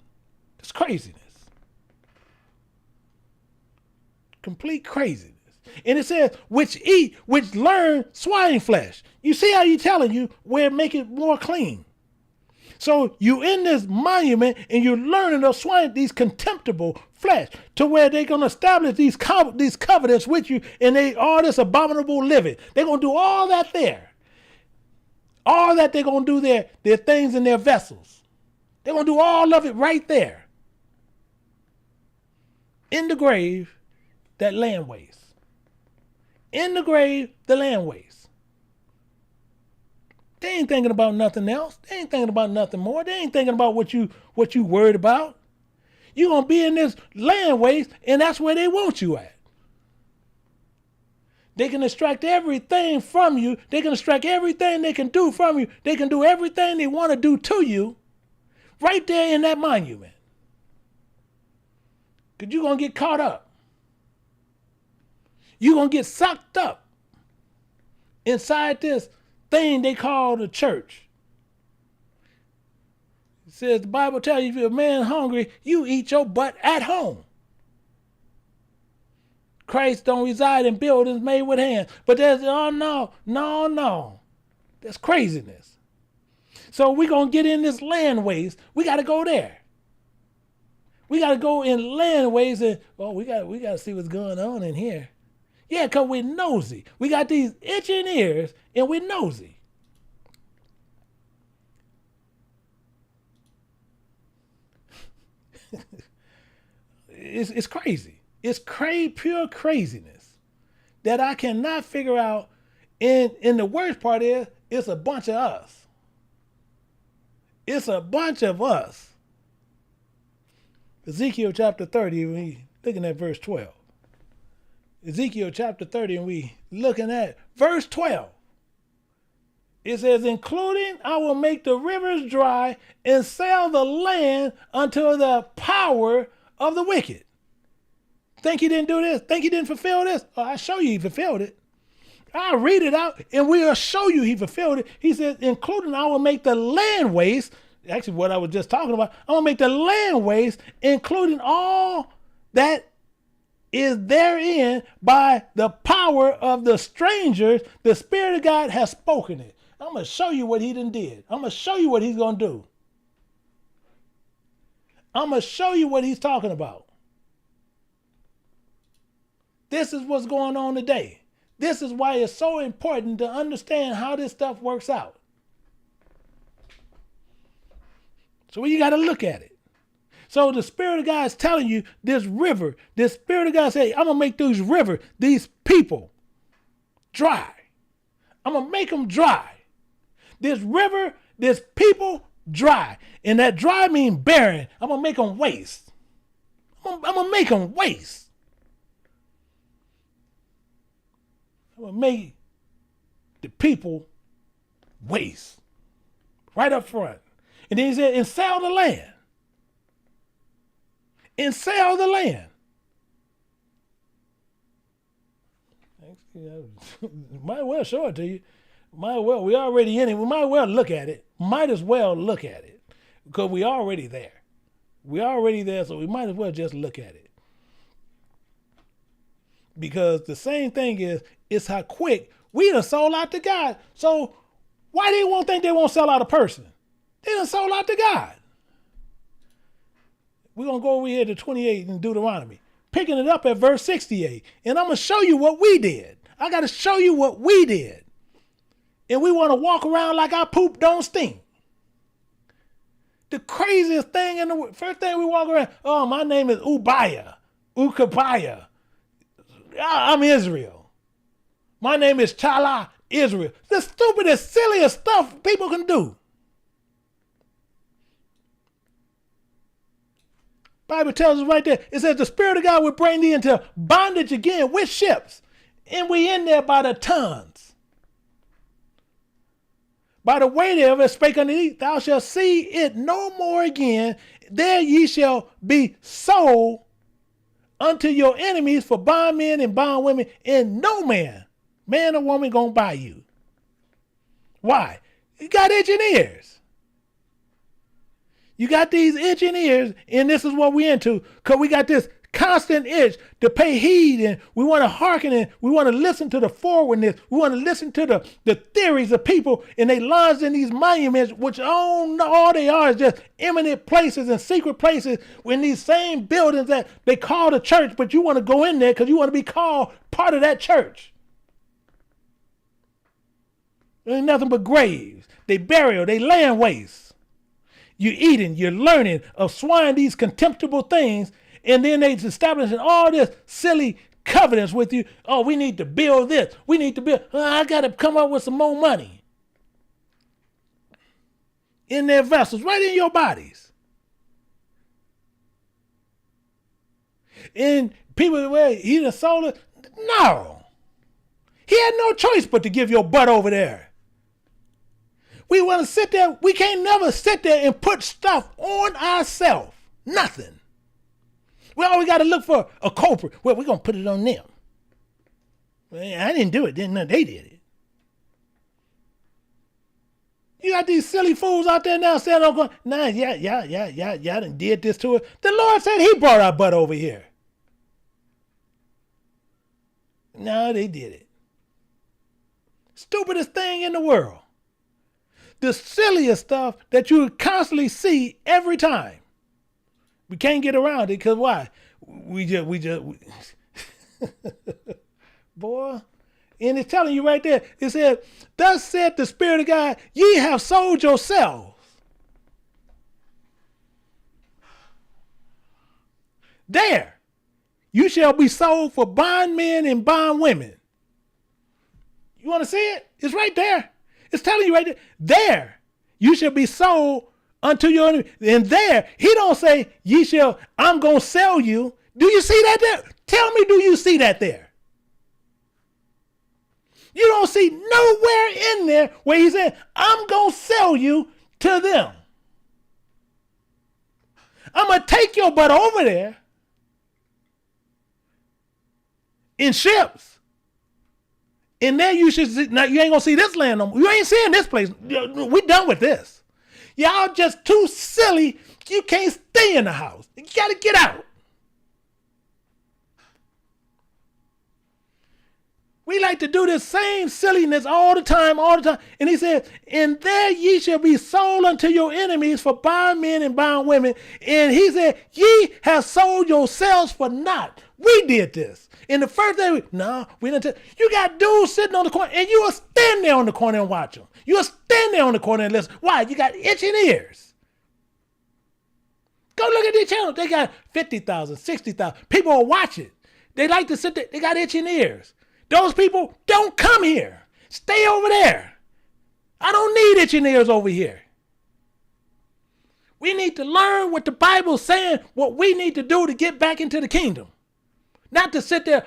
It's craziness. Complete craziness. And it says, which learn swine flesh. You see how he's telling you where make it more clean. So you in this monument and you're learning of swine, these contemptible flesh, to where they're going to establish these covenants with you, and all this abominable living. They're going to do all that there. All that they're going to do their things in their vessels. They're going to do all of it right there. In the grave, that land waste. In the grave, the land waste. They ain't thinking about nothing else. They ain't thinking about nothing more. They ain't thinking about what you worried about. You're going to be in this land waste, and that's where they want you at. They can extract everything from you. They can extract everything they can do from you. They can do everything they want to do to you right there in that monument. Because you're going to get caught up. You're going to get sucked up inside this thing they call the church. It says, the Bible tells you, if you're a man hungry, you eat your butt at home. Christ don't reside in buildings made with hands. But there's, no. That's craziness. So we're going to get in this land waste. We got to go there. We got to go in land waste and, we got to see what's going on in here. Yeah, because we're nosy. We got these itching ears and we're nosy. It's crazy. It's pure craziness that I cannot figure out. And the worst part is, it's a bunch of us. It's a bunch of us. Ezekiel chapter 30, we looking at verse 12. Ezekiel chapter 30, and we looking at verse 12. It says, including I will make the rivers dry and sell the land unto the power of the wicked. Think he didn't do this? Think he didn't fulfill this? Oh, I'll show you he fulfilled it. I'll read it out and we'll show you he fulfilled it. He says, including I will make the land waste. Actually, what I was just talking about. I'm going to make the land waste, including all that is therein by the power of the strangers. The Spirit of God has spoken it. I'm going to show you what he done did. I'm going to show you what he's going to do. I'm going to show you what he's talking about. This is what's going on today. This is why it's so important to understand how this stuff works out. So you got to look at it. So the Spirit of God is telling you this river, this Spirit of God say, I'm going to make these rivers, these people dry. I'm going to make them dry. This river, this people dry. And that dry means barren. I'm going to make them waste. I'm going to make them waste. I'm going to make the people waste. Right up front. And then he said, and sell the land. And sell the land. Might as well show it to you. Might as well, we already in it. We might as well look at it. Might as well look at it. Because we already there. We already there, so we might as well just look at it. Because the same thing is, it's how quick we done sold out to God. So why they won't think they won't sell out a person? They done sold out to God. We're going to go over here to 28 in Deuteronomy, picking it up at verse 68. And I'm going to show you what we did. I got to show you what we did. And we want to walk around like our poop don't stink. The craziest thing in the world, first thing we walk around, oh, my name is Ukabaya. I'm Israel. My name is Chala Israel. The stupidest, silliest stuff people can do. Bible tells us right there, it says the Spirit of God will bring thee into bondage again with ships. And we in there by the tons. by the way thereof spake unto thee, thou shalt see it no more again. There ye shall be sold unto your enemies for bondmen and bondwomen, and no man or woman, gonna buy you. Why? You got itching ears. You got these itching ears, and this is what we're into, because we got this constant itch to pay heed, and we want to hearken, and we want to listen to the forwardness. We want to listen to the theories of people, and they lodge in these monuments, which all they are is just eminent places and secret places in these same buildings that they call the church, but you want to go in there because you want to be called part of that church. There ain't nothing but graves. They burial, they laying waste. You're eating, you're learning of swine these contemptible things, and then they establishing all this silly covenants with you. Oh, we need to build this. We need to build. I got to come up with some more money. In their vessels, right in your bodies. And people, well, he done sold it. No. He had no choice but to give your butt over there. We want to sit there. We can't never sit there and put stuff on ourselves. Nothing. We always got to look for a culprit. Well, we're going to put it on them. Well, I didn't do it. They did it. You got these silly fools out there now saying, I'm going, nah, yeah, done did this to it. The Lord said he brought our butt over here. No, they did it. Stupidest thing in the world. The silliest stuff that you constantly see every time. We can't get around it because why? We just boy. And it's telling you right there. It said, thus said the Spirit of God, ye have sold yourselves. There, you shall be sold for bondmen and bondwomen. You want to see it? It's right there. It's telling you right there. There, you shall be sold unto your enemy. And there, he don't say, ye shall, I'm going to sell you. Do you see that there? Tell me, do you see that there? You don't see nowhere in there where he said, I'm going to sell you to them. I'm going to take your butt over there in ships. And there you should see, now you ain't going to see this land no more. You ain't seeing this place. We done with this. Y'all just too silly. You can't stay in the house. You got to get out. We like to do this same silliness all the time. And he said, and there ye shall be sold unto your enemies for bondmen and bondwomen. And he said, ye have sold yourselves for naught. We did this. In the first day, we didn't. You got dudes sitting on the corner, and you will stand there on the corner and watch them. You will stand there on the corner and listen. Why? You got itching ears. Go look at their channel. They got 50,000, 60,000. People will watch it. They like to sit there. They got itching ears. Those people don't come here. Stay over there. I don't need itching ears over here. We need to learn what the Bible's saying, what we need to do to get back into the kingdom. Not to sit there,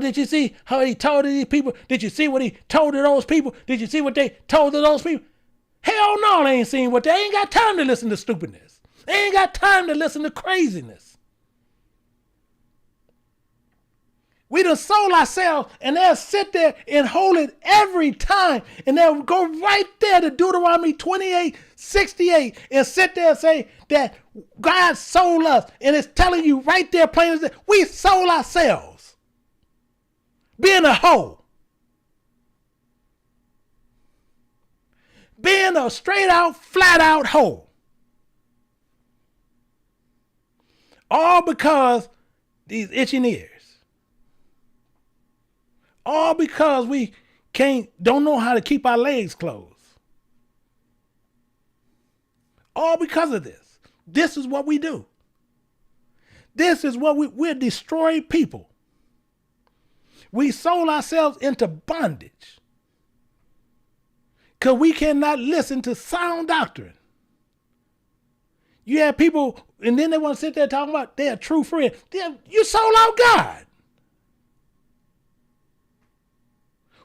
did you see how he told to these people? Did you see what he told to those people? Did you see what they told to those people? Hell no, they ain't seen what they ain't got time to listen to stupidness. They ain't got time to listen to craziness. We done sold ourselves, and they'll sit there and hold it every time. And they'll go right there to Deuteronomy 28:68 and sit there and say that God sold us. And it's telling you right there plain as that we sold ourselves. Being a hoe. Being a straight out, flat out hoe. All because these itching ears. All because we don't know how to keep our legs closed. All because of this. This is what we do. This is what we're destroying people. We sold ourselves into bondage. Because we cannot listen to sound doctrine. You have people, and then they want to sit there talking about they're a true friend. You sold out God.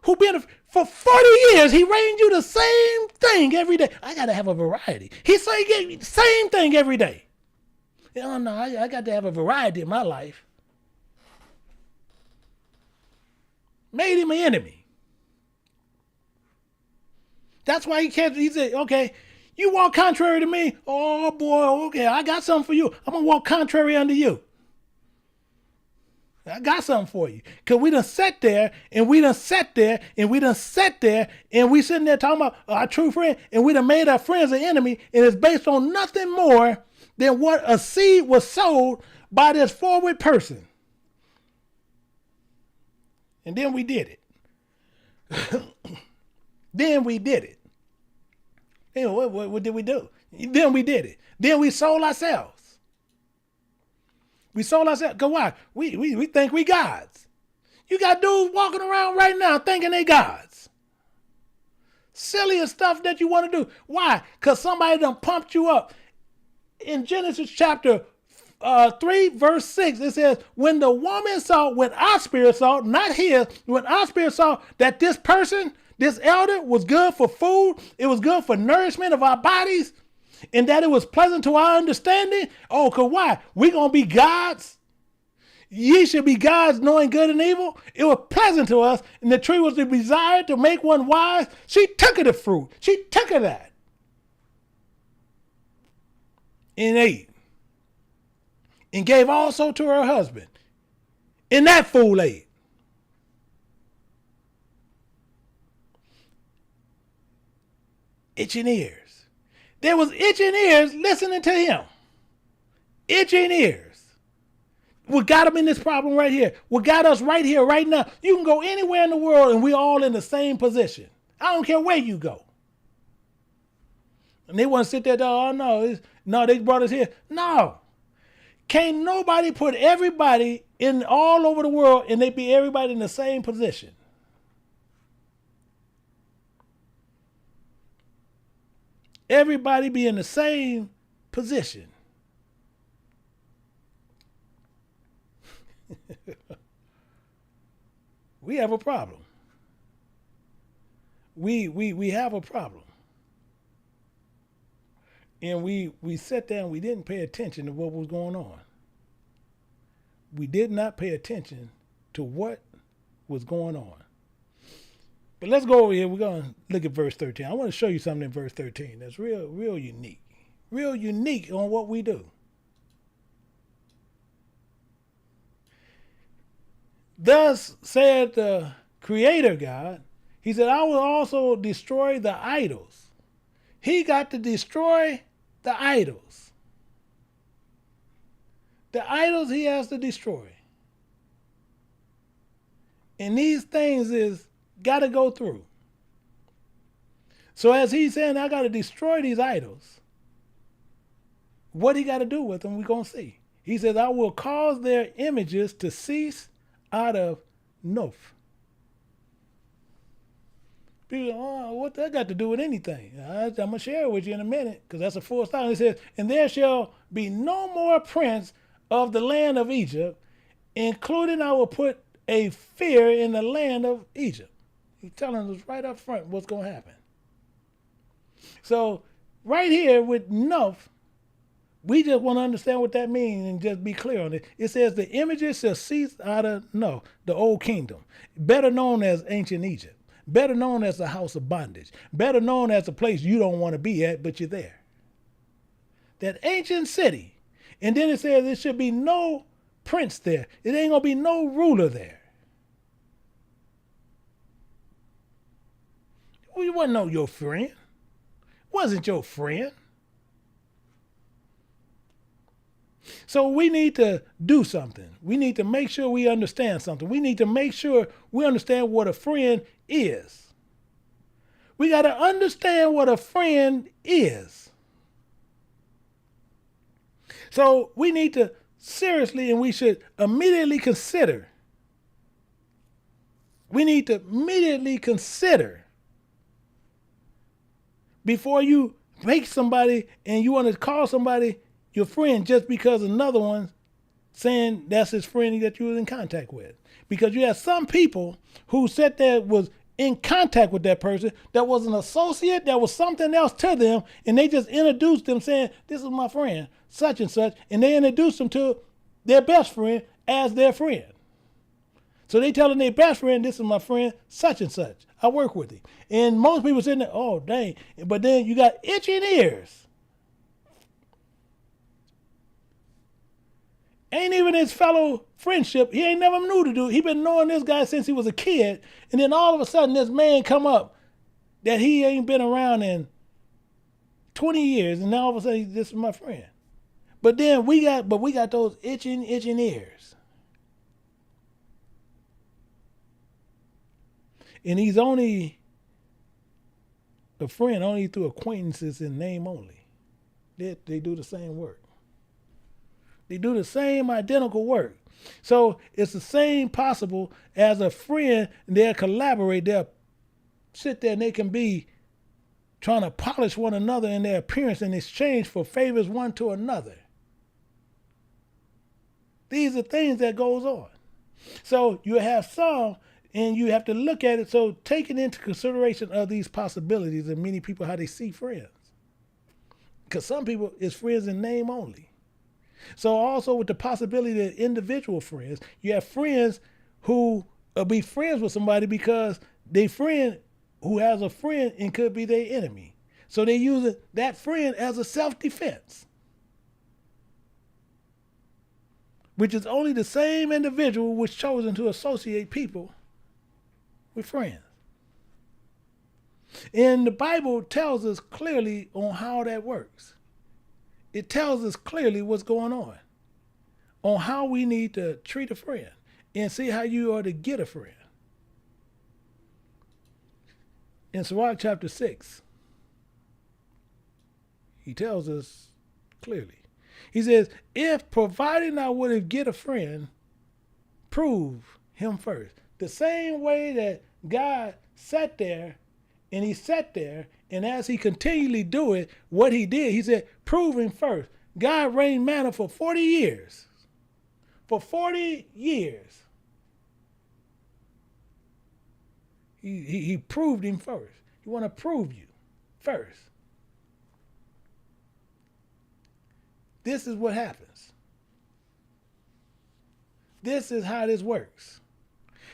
who been for 40 years, he rained you the same thing every day. I got to have a variety. He say the same thing every day. Oh, no, I got to have a variety in my life. Made him an enemy. That's why he said, okay, you walk contrary to me. Oh, boy, okay, I got something for you. I'm going to walk contrary unto you. I got something for you. Because we done sat there, and we done sat there, and we done sat there, and we sitting there talking about our true friend, and we done made our friends an enemy, and it's based on nothing more than what a seed was sowed by this forward person. And then we did it. Then we did it. Hey, what did we do? Then we did it. Then we sold ourselves. We sold ourselves. Because why? We think we gods. You got dudes walking around right now thinking they gods. Silliest stuff that you want to do. Why? Because somebody done pumped you up. In Genesis chapter 3, verse 6, it says, when the woman saw, when our spirit saw, not his, when our spirit saw that this person, this elder was good for food, it was good for nourishment of our bodies, and that it was pleasant to our understanding. Oh, because why? We going to be gods? Ye should be gods knowing good and evil. It was pleasant to us, and the tree was the desire to make one wise. She took of the fruit. She took of that. And ate. And gave also to her husband. And that fool ate. Itching ears. There was itching ears listening to him. Itching ears. What got him in this problem right here? What got us right here, right now? You can go anywhere in the world and we're all in the same position. I don't care where you go. And they want to sit there, oh no, they brought us here. No. Can't nobody put everybody in all over the world and they be everybody in the same position. Everybody be in the same position. We have a problem. We have a problem. And we sat there and we didn't pay attention to what was going on. We did not pay attention to what was going on. But let's go over here. We're going to look at verse 13. I want to show you something in verse 13 that's real unique. Real unique on what we do. Thus said the Creator God, he said, I will also destroy the idols. He got to destroy the idols. The idols he has to destroy. And these things is got to go through. So as he's saying, I got to destroy these idols, what he got to do with them, we're going to see. He says, I will cause their images to cease out of Noph. People, oh, what that got to do with anything? I'm going to share it with you in a minute, because that's a full stop. He says, and there shall be no more prince of the land of Egypt, including I will put a fear in the land of Egypt. He's telling us right up front what's going to happen. So right here with Noph, we just want to understand what that means and just be clear on it. It says the images shall cease out of Noph, the old kingdom, better known as ancient Egypt, better known as the house of bondage, better known as a place you don't want to be at, but you're there. That ancient city. And then it says there should be no prince there. It ain't going to be no ruler there. We wasn't know your friend. Wasn't your friend. So we need to do something. We need to make sure we understand something. We need to make sure we understand what a friend is. We got to understand what a friend is. So we need to seriously, and we should immediately consider. We need to immediately consider before you make somebody and you want to call somebody your friend just because another one saying that's his friend that you was in contact with. Because you have some people who sat there was in contact with that person that was an associate, that was something else to them, and they just introduced them saying, this is my friend, such and such, and they introduced them to their best friend as their friend. So they telling their best friend, this is my friend, such and such. I work with him. And most people sitting there, oh, dang. But then you got itching ears. Ain't even his fellow friendship. He ain't never knew to do. He been knowing this guy since he was a kid. And then all of a sudden this man come up that he ain't been around in 20 years. And now all of a sudden, this is my friend. But then we got those itching ears. And he's only a friend only through acquaintances in name only. They do the same work. They do the same identical work. So it's the same possible as a friend, and they'll collaborate, they'll sit there and they can be trying to polish one another in their appearance in exchange for favors one to another. These are things that goes on. So you have some, and you have to look at it. So taking into consideration of these possibilities and many people how they see friends. Because some people is friends in name only. So also with the possibility of individual friends, you have friends who be friends with somebody because they friend who has a friend and could be their enemy. So they use that friend as a self-defense. Which is only the same individual was chosen to associate people with friends. And the Bible tells us clearly on how that works. It tells us clearly what's going on how we need to treat a friend and see how you are to get a friend. In Sowing chapter 6, he tells us clearly. He says, if providing I would have get a friend, prove him first. The same way that God sat there, and he sat there, and as he continually do it, what he did, he said, prove him first. God rained manna for 40 years. For 40 years. He proved him first. He want to prove you first. This is what happens. This is how this works.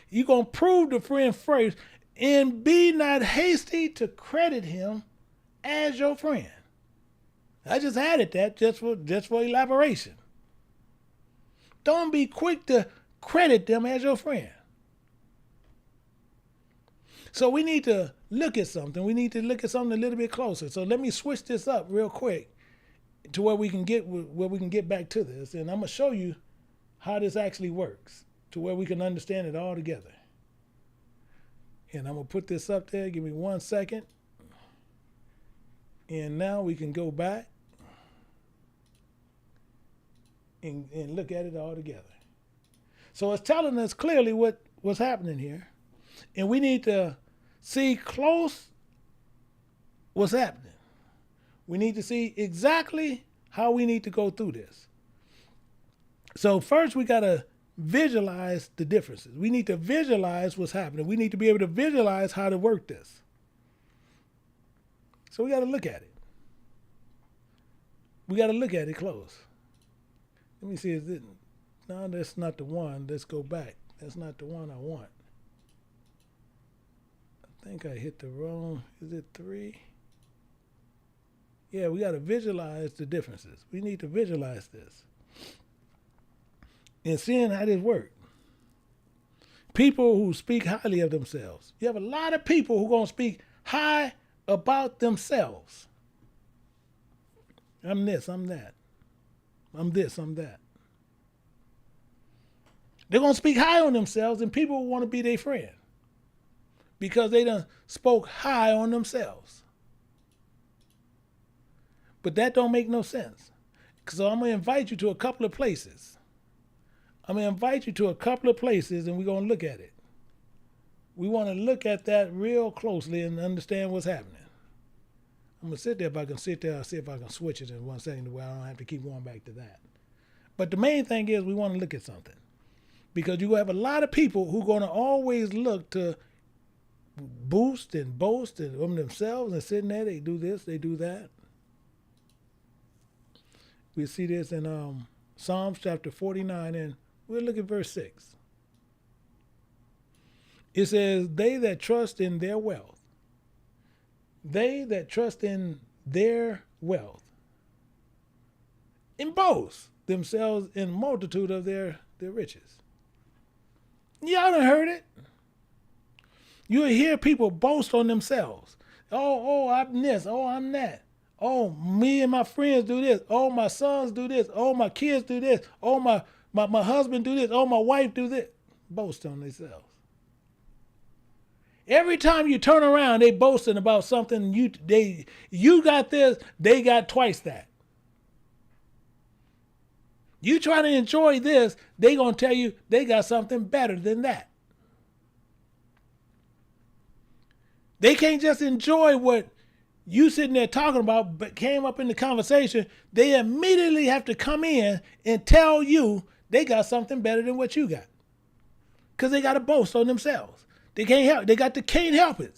You're going to prove the friend first and be not hasty to credit him as your friend. I just added that just for elaboration. Don't be quick to credit them as your friend. So we need to look at something. We need to look at something a little bit closer. So let me switch this up real quick to where we can get back to this. And I'm going to show you how this actually works to where we can understand it all together. And I'm going to put this up there. Give me 1 second. And now we can go back and look at it all together. So it's telling us clearly what's happening here. And we need to see close what's happening. We need to see exactly how we need to go through this. So first we got to visualize the differences. We need to visualize what's happening. We need to be able to visualize how to work this. So we got to look at it. We got to look at it close. Let me see. Is it? No, that's not the one. Let's go back. That's not the one I want. I think I hit the wrong. Is it 3? Yeah, we got to visualize the differences. We need to visualize this. And seeing how this works. People who speak highly of themselves. You have a lot of people who are going to speak high about themselves. I'm this, I'm that. I'm this, I'm that. They're going to speak high on themselves, and people want to be their friend because they done spoke high on themselves. But that don't make no sense. So I'm going to invite you to a couple of places. I'm going to invite you to a couple of places, and we're going to look at it. We want to look at that real closely and understand what's happening. I'm going to sit there. If I can sit there, I'll see if I can switch it in 1 second where I don't have to keep going back to that. But the main thing is we want to look at something. Because you have a lot of people who are going to always look to boost and boast and of themselves and sitting there. They do this, they do that. We see this in Psalms chapter 49, and we'll look at verse 6. It says, they that trust in their wealth, they that trust in their wealth, and boast themselves in multitude of their riches. Y'all done heard it. You'll hear people boast on themselves. Oh, I'm this. Oh, I'm that. Oh, me and my friends do this. Oh, my sons do this. Oh, my kids do this. Oh, my husband do this. Oh, my wife do this. Boast on themselves. Every time you turn around, they boasting about something. You got this, they got twice that. You try to enjoy this, they gonna tell you they got something better than that. They can't just enjoy what you sitting there talking about, but came up in the conversation. They immediately have to come in and tell you they got something better than what you got, because they got to boast on themselves. They can't help. They got the can't help it.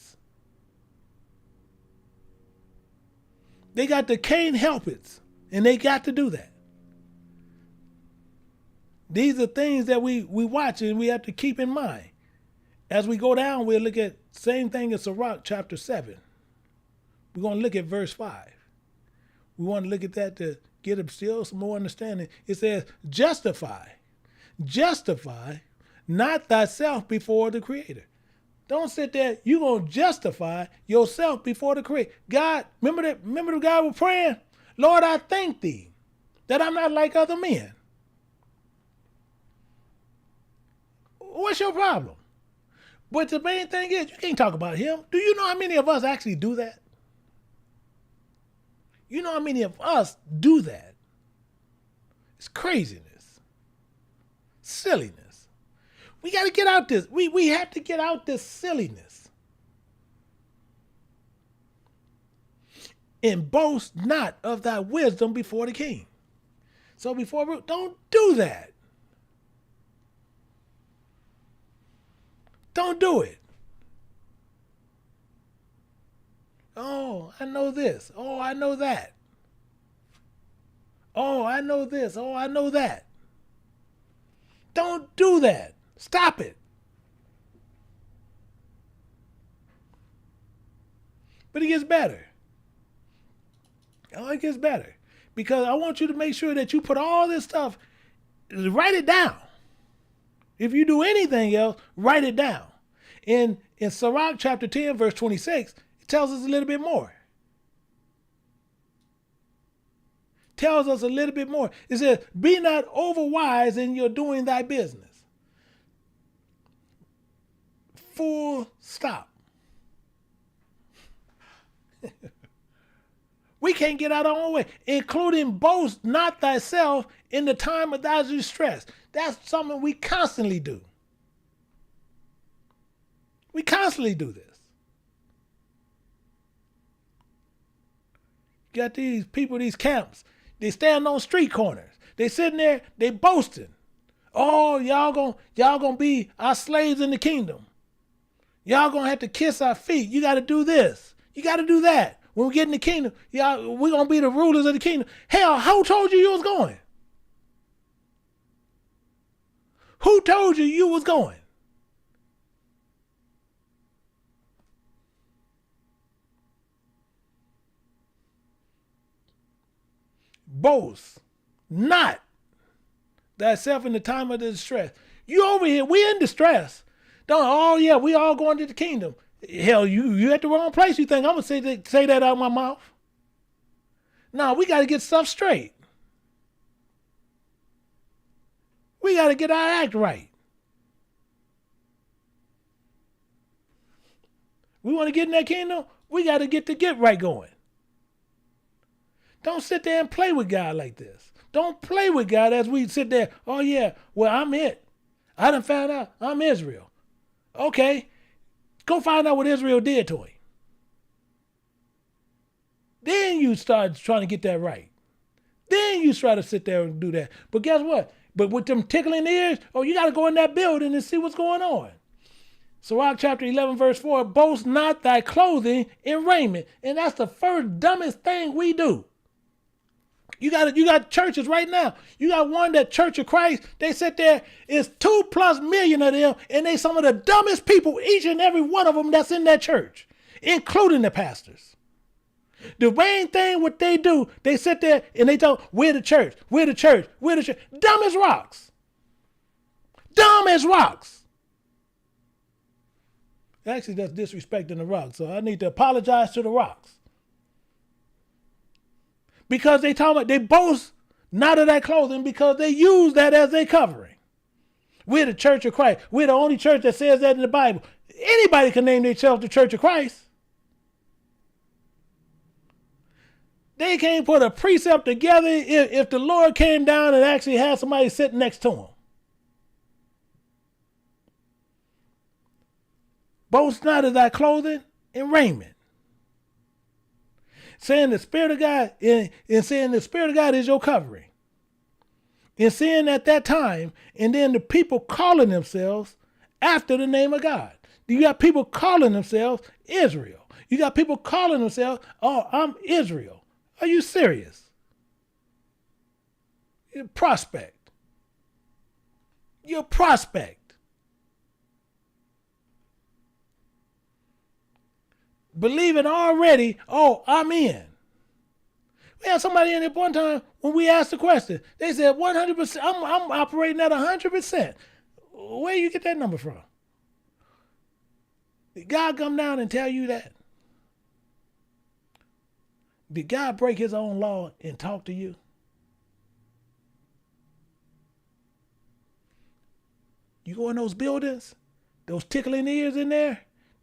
They got the can't help it, and they got to do that. These are things that we watch and we have to keep in mind. As we go down, we'll look at same thing in Sirach chapter 7. We're going to look at verse 5. We want to look at that to get still some more understanding. It says, justify not thyself before the Creator. Don't sit there. You're going to justify yourself before the Creator. God, remember the guy was praying? Lord, I thank thee that I'm not like other men. What's your problem? But the main thing is, you can't talk about him. Do you know how many of us actually do that? You know how many of us do that? It's craziness. Silliness. We got to get out this. We have to get out this silliness. And boast not of thy wisdom before the king. So don't do that. Don't do it. Oh, I know this. Oh, I know that. Oh, I know this. Oh, I know that. Don't do that. Stop it. But it gets better. Oh, it gets better. Because I want you to make sure that you put all this stuff, write it down. If you do anything else, write it down. In Sirach chapter 10, verse 26, it tells us a little bit more. Tells us a little bit more. It says, be not overwise in your doing thy business. Full stop. We can't get out our own way, including boast not thyself in the time of thy distress. That's something we constantly do. We constantly do this. You got these people, these camps. They stand on street corners. They sitting there, they boasting. Oh, y'all gonna be our slaves in the kingdom. Y'all gonna have to kiss our feet. You gotta do this. You gotta do that. When we get in the kingdom, we're gonna be the rulers of the kingdom. Hell, who told you was going? Who told you was going? Boast not thyself in the time of the distress. You over here, we in distress. We all going to the kingdom. Hell, you at the wrong place. You think I'm going to say that out of my mouth? No, we got to get stuff straight. We got to get our act right. We want to get in that kingdom, we got to get right going. Don't sit there and play with God like this. Don't play with God as we sit there. Oh, yeah, well, I'm it. I done found out I'm Israel. Okay, go find out what Israel did to him. Then you start trying to get that right. Then you try to sit there and do that. But guess what? But with them tickling ears, you got to go in that building and see what's going on. Sirach chapter 11, verse 4, boast not thy clothing in raiment. And that's the first dumbest thing we do. You got churches right now. You got one that Church of Christ, they sit there, it's 2+ million of them, and they some of the dumbest people, each and every one of them that's in that church, including the pastors. The main thing what they do, they sit there and they tell, we're the church, we're the church, we're the church. Dumb as rocks. Dumb as rocks. Actually, that's disrespecting the rocks. So I need to apologize to the rocks. Because they boast not of that clothing because they use that as a covering. We're the Church of Christ. We're the only church that says that in the Bible. Anybody can name themselves the Church of Christ. They can't put a precept together if the Lord came down and actually had somebody sitting next to him. Boast not of thy clothing and raiment. Saying the Spirit of God, and saying the Spirit of God is your covering. And saying at that time, and then the people calling themselves after the name of God. You got people calling themselves Israel. You got people calling themselves, oh, I'm Israel. Are you serious? You're a prospect. You're a prospect. Believing already, oh, I'm in. We had somebody in there one time when we asked the question. They said 100%, I'm operating at 100%. Where you get that number from? Did God come down and tell you that? Did God break his own law and talk to you? You go in those buildings, those tickling ears in there,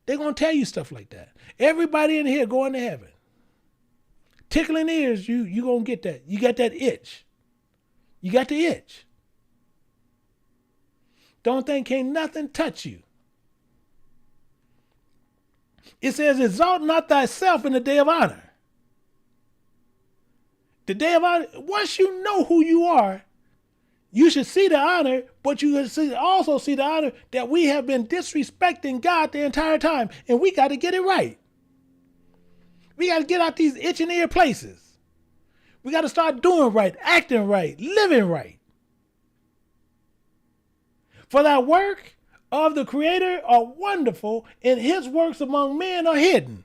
they're going to tell you stuff like that. Everybody in here going to heaven. Tickling ears, you going to get that. You got that itch. You got the itch. Don't think can't nothing touch you. It says, exalt not thyself in the day of honor. The day of honor, once you know who you are, you should see the honor, but you should also see the honor that we have been disrespecting God the entire time, and we got to get it right. We got to get out these itching ear places. We got to start doing right, acting right, living right. For thy work of the Creator are wonderful, and his works among men are hidden.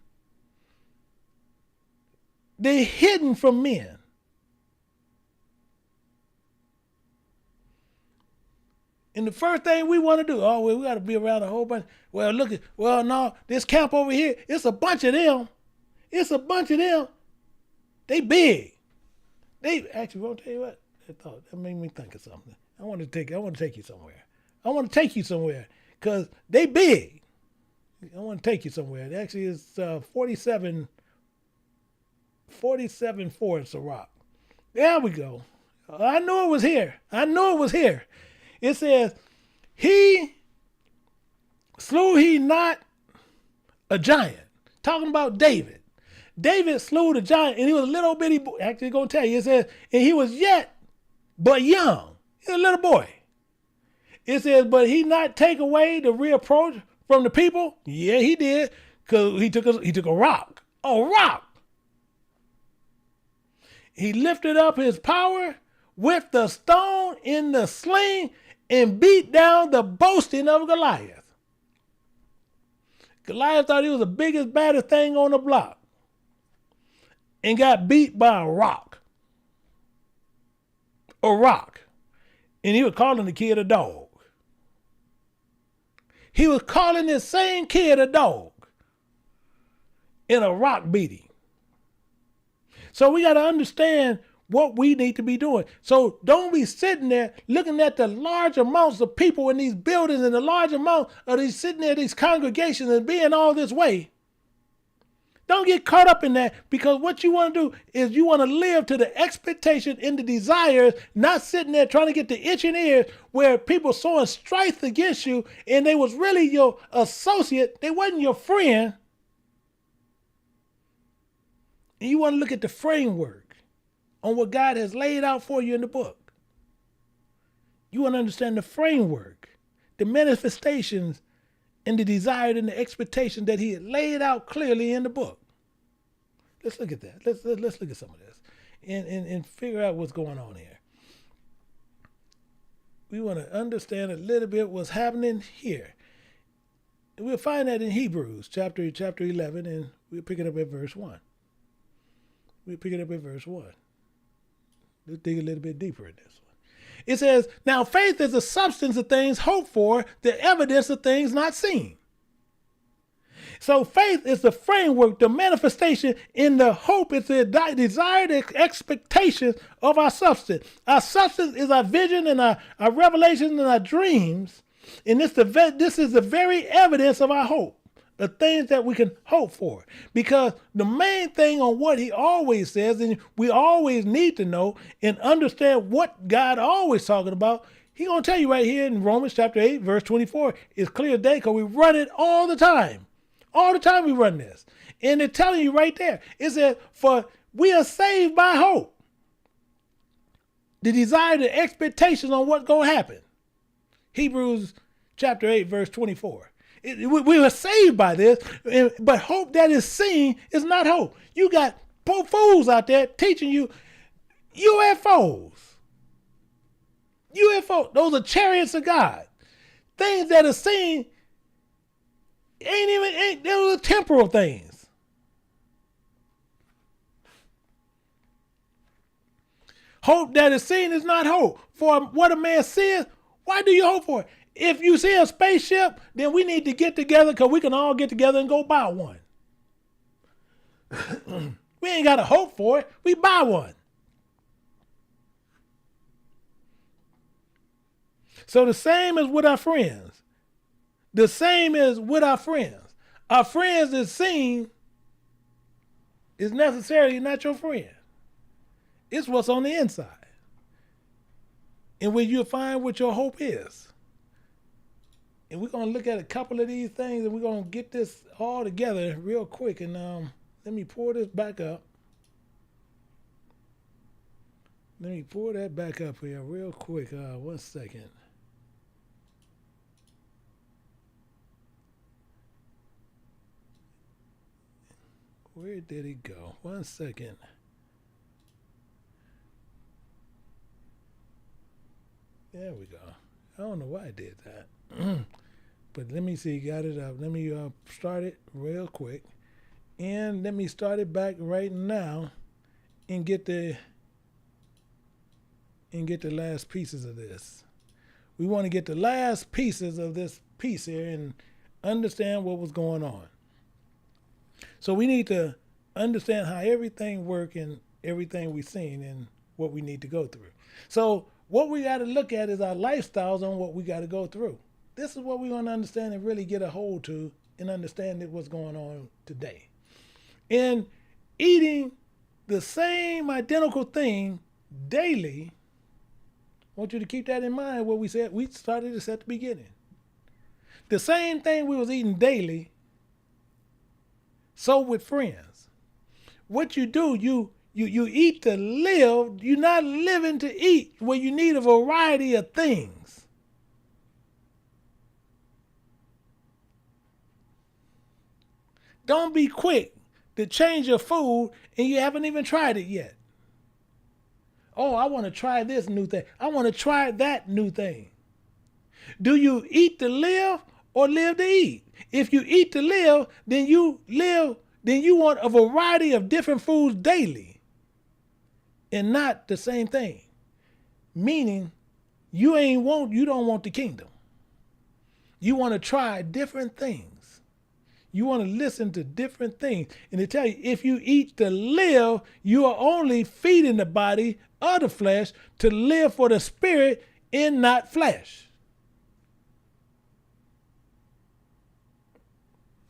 They're hidden from men. And the first thing we want to do, oh, well, we got to be around a whole bunch. Well, look at, well, no, this camp over here, it's a bunch of them. It's a bunch of them. They big. They actually, won't tell you what, that made me think of something. I want to take you somewhere. I want to take you somewhere because they big. I want to take you somewhere. It actually is 47-4 in Sirach. There we go. I knew it was here. It says, slew he not a giant. Talking about David. David slew the giant, and he was a little bitty boy. Actually, going to tell you, it says, and he was yet but young. He was a little boy. It says, but he not take away the reproach from the people? Yeah, he did, because he took a rock. A rock. He lifted up his power with the stone in the sling and beat down the boasting of Goliath. Goliath thought he was the biggest, baddest thing on the block and got beat by a rock. A rock. And he was calling the kid a dog. He was calling this same kid a dog in a rock beating. So we got to understand what we need to be doing. So don't be sitting there looking at the large amounts of people in these buildings and the large amount of these sitting there, these congregations and being all this way. Don't get caught up in that, because what you want to do is you want to live to the expectation and the desires, not sitting there trying to get the itching ears where people sowing strife against you and they was really your associate. They wasn't your friend. And you want to look at the framework on what God has laid out for you in the book. You want to understand the framework, the manifestations, and the desire and the expectation that he had laid out clearly in the book. Let's look at that. Let's look at some of this and figure out what's going on here. We want to understand a little bit what's happening here. We'll find that in Hebrews chapter 11, and we'll pick it up at verse 1. Let's dig a little bit deeper in this one. It says, now faith is the substance of things hoped for, the evidence of things not seen. So faith is the framework, the manifestation in the hope. It's the desired expectation of our substance. Our substance is our vision and our revelations and our dreams. And this is the very evidence of our hope, the things that we can hope for. Because the main thing on what he always says, and we always need to know and understand what God always talking about, he's going to tell you right here in Romans chapter 8, verse 24. It's clear as day because we run it all the time. All the time we run this. And they're telling you right there. It says, for we are saved by hope. The desire, the expectations on what's going to happen. Hebrews chapter 8, verse 24. We were saved by this, but hope that is seen is not hope. You got fools out there teaching you UFOs. Those are chariots of God. Things that are seen those are temporal things. Hope that is seen is not hope. For what a man sees, why do you hope for it? If you see a spaceship, then we need to get together because we can all get together and go buy one. We ain't got to hope for it. We buy one. So the same is with our friends. The same is with our friends. Our friends is seen is necessarily not your friend. It's what's on the inside. And when you find what your hope is. And we're going to look at a couple of these things and we're going to get this all together real quick. And let me pull this back up. Let me pull that back up here real quick. 1 second. Where did it go? 1 second. There we go. I don't know why I did that. But let me see. Got it up. Let me start it real quick. And let me start it back right now and get the last pieces of this. We want to get the last pieces of this piece here and understand what was going on. So we need to understand how everything works and everything we've seen and what we need to go through. So what we got to look at is our lifestyles on what we got to go through. This is what we want to understand and really get a hold to and understand what's going on today. And eating the same identical thing daily, I want you to keep that in mind, what we started this at the beginning. The same thing we was eating daily, so with friends. What you do, you eat to live. You're not living to eat, where you need a variety of things. Don't be quick to change your food and you haven't even tried it yet. Oh, I want to try this new thing. I want to try that new thing. Do you eat to live or live to eat? If you eat to live, then you want a variety of different foods daily and not the same thing. Meaning you don't want the kingdom. You want to try different things. You want to listen to different things. And they tell you, if you eat to live, you are only feeding the body of the flesh to live for the spirit and not flesh.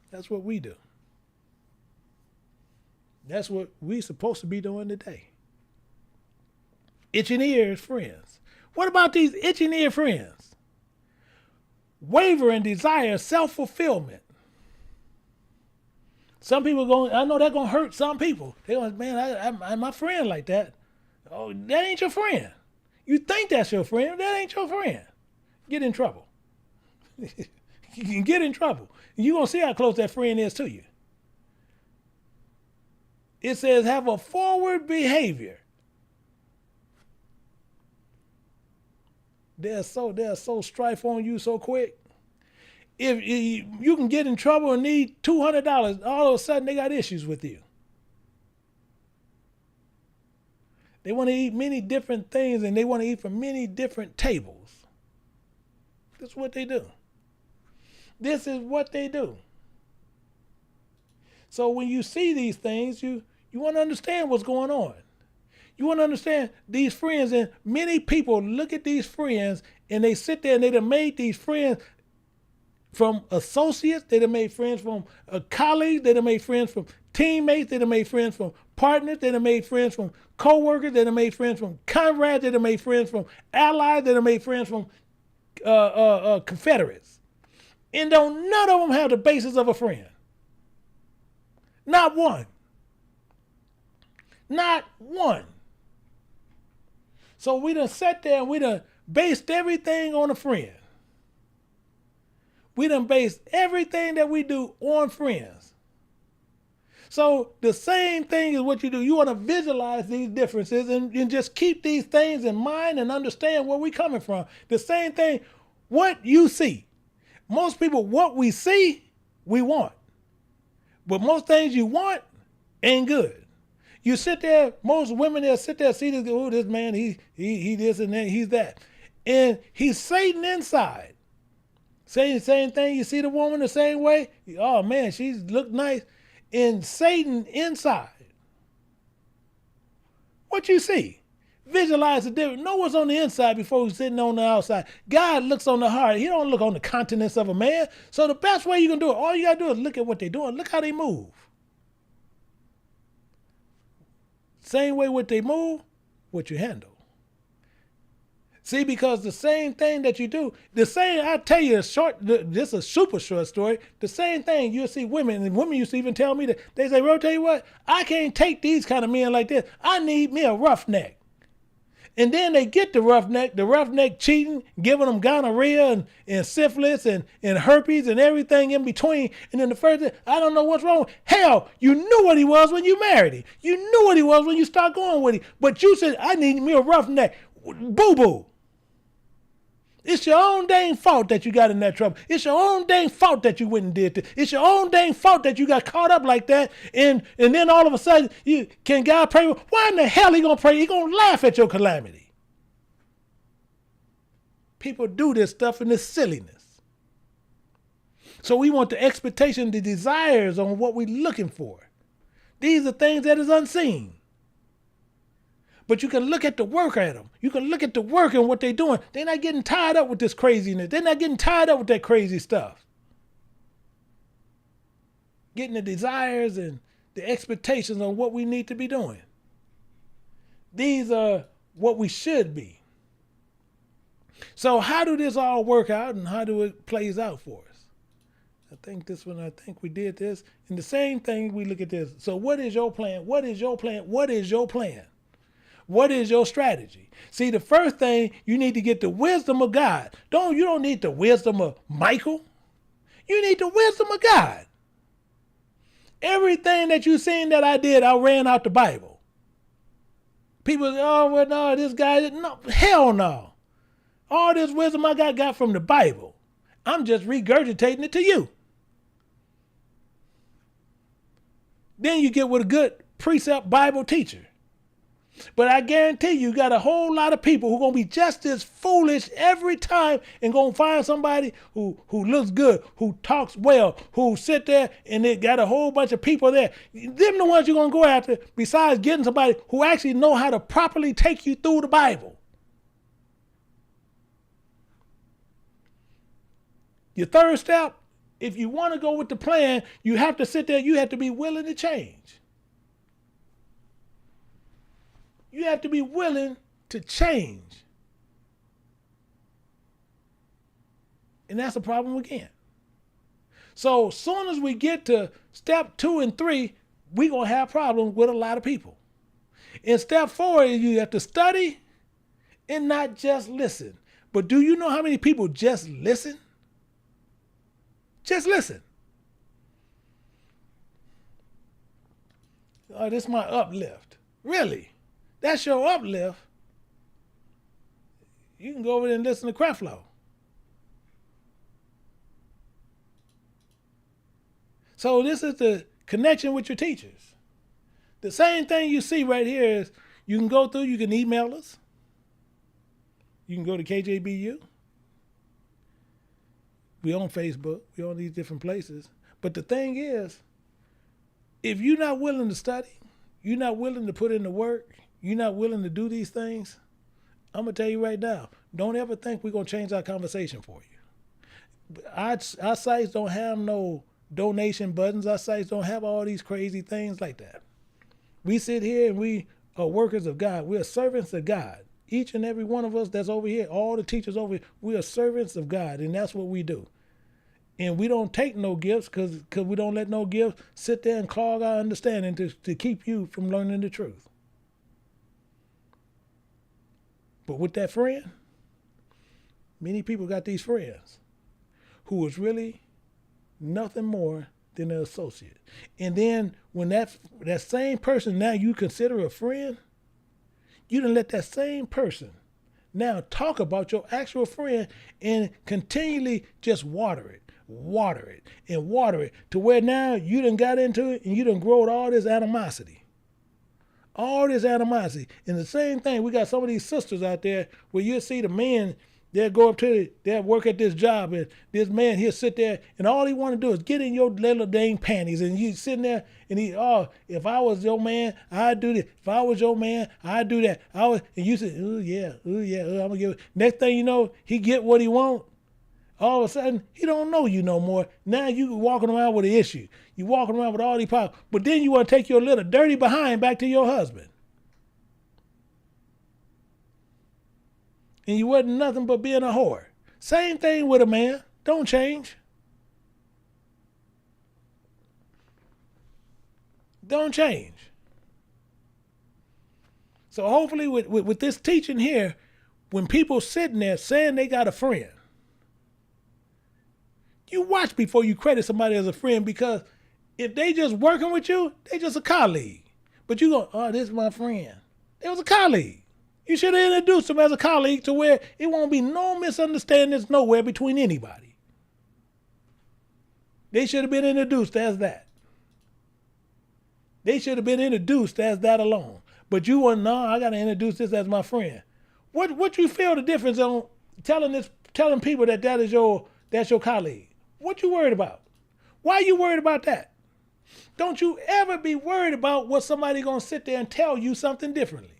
That's what we do. That's what we're supposed to be doing today. Itching ears friends. What about these itching ear friends? Wavering desire, self-fulfillment. Some people I know that's going to hurt some people. They're going, man, I'm my friend like that. Oh, that ain't your friend. You think that's your friend, that ain't your friend. Get in trouble. You can get in trouble. You're going to see how close that friend is to you. It says have a forward behavior. They're so strife on you so quick. If you can get in trouble and need $200, all of a sudden they got issues with you. They want to eat many different things and they want to eat from many different tables. That's what they do. This is what they do. So when you see these things, you want to understand what's going on. You want to understand these friends, and many people look at these friends and they sit there and they done made these friends from associates, they done made friends from colleagues, they done made friends from teammates, they done made friends from partners, they done made friends from co-workers, they done made friends from comrades, they done made friends from allies, they done made friends from confederates. And none of them have the basis of a friend. Not one. Not one. So we done sat there and we done based everything on a friend. We done based everything that we do on friends. So the same thing is what you do. You want to visualize these differences and just keep these things in mind and understand where we're coming from. The same thing, what you see. Most people, what we see, we want. But most things you want ain't good. You sit there, most women there sit there, see this, oh, this man, he this and that, he's that. And he's Satan inside. Saying the same thing, you see the woman the same way, oh man, she look nice. And Satan inside. What you see? Visualize the difference. Know what's on the inside before he's sitting on the outside. God looks on the heart. He don't look on the countenance of a man. So the best way you can do it, all you got to do is look at what they're doing. Look how they move. Same way what they move, what you handle. See, because the same thing that you do, the same, I tell you this is a super short story, the same thing you'll see women, and women used to even tell me that, they say, bro, tell you what, I can't take these kind of men like this. I need me a roughneck. And then they get the roughneck cheating, giving them gonorrhea and syphilis and herpes and everything in between. And then the first thing, I don't know what's wrong. Hell, you knew what he was when you married him. You knew what he was when you started going with him. But you said, I need me a roughneck. Boo-boo. It's your own dang fault that you got in that trouble. It's your own dang fault that you went and did this. It's your own dang fault that you got caught up like that. And then all of a sudden, can God pray? Why in the hell he gonna pray? He gonna laugh at your calamity. People do this stuff in this silliness. So we want the expectation, the desires on what we're looking for. These are things that is unseen. But you can look at the work at them. You can look at the work and what they're doing. They're not getting tied up with this craziness. They're not getting tied up with that crazy stuff. Getting the desires and the expectations on what we need to be doing. These are what we should be. So how do this all work out and how do it plays out for us? I think we did this. And the same thing, we look at this. So what is your plan? What is your plan? What is your plan? What is your strategy? See, the first thing, you need to get the wisdom of God. You don't need the wisdom of Michael. You need the wisdom of God. Everything that you seen that I did, I ran out the Bible. People say, oh, well, no, this guy, no, hell no. All this wisdom I got from the Bible. I'm just regurgitating it to you. Then you get with a good precept Bible teacher. But I guarantee you got a whole lot of people who are going to be just as foolish every time and going to find somebody who looks good, who talks well, who sit there and they got a whole bunch of people there. Them the ones you're going to go after besides getting somebody who actually know how to properly take you through the Bible. Your third step, if you want to go with the plan, you have to sit there, you have to be willing to change. You have to be willing to change. And that's a problem again. So as soon as we get to step 2 and 3, we're going to have problems with a lot of people. In step 4, you have to study and not just listen. But do you know how many people just listen? Just listen. Oh, this is my uplift. Really? That's your uplift? You can go over there and listen to Creflo. So this is the connection with your teachers. The same thing you see right here is you can go through, you can email us. You can go to KJBU. We on Facebook. We on these different places. But the thing is, if you're not willing to study, you're not willing to put in the work, you're not willing to do these things, I'm going to tell you right now, don't ever think we're going to change our conversation for you. Our sites don't have no donation buttons. Our sites don't have all these crazy things like that. We sit here and we are workers of God. We are servants of God. Each and every one of us that's over here, all the teachers over here, we are servants of God, and that's what we do. And we don't take no gifts because we don't let no gifts sit there and clog our understanding to keep you from learning the truth. But with that friend, many people got these friends who is really nothing more than an associate. And then when that same person now you consider a friend, you done let that same person now talk about your actual friend and continually just water it to where now you done got into it and you done growed all this animosity. All this animosity. And the same thing, we got some of these sisters out there where you see the men, they'll go up to they'll work at this job, and this man, he'll sit there, and all he want to do is get in your little dang panties, and you sitting there, and if I was your man, I'd do this. If I was your man, I'd do that. And you say, I'm gonna give it. Next thing you know, he get what he want. All of a sudden, he don't know you no more. Now you walking around with an issue. You walking around with all these problems, but then you want to take your little dirty behind back to your husband. And you wasn't nothing but being a whore. Same thing with a man. Don't change. Don't change. So hopefully with this teaching here, when people sitting there saying they got a friend, you watch before you credit somebody as a friend, because if they just working with you, they just a colleague. But you go, oh, this is my friend. They was a colleague. You should have introduced them as a colleague to where it won't be no misunderstandings nowhere between anybody. They should have been introduced as that. They should have been introduced as that alone. But you want, no, I got to introduce this as my friend. What you feel the difference on telling people that's your colleague? What you worried about? Why are you worried about that? Don't you ever be worried about what somebody going to sit there and tell you something differently.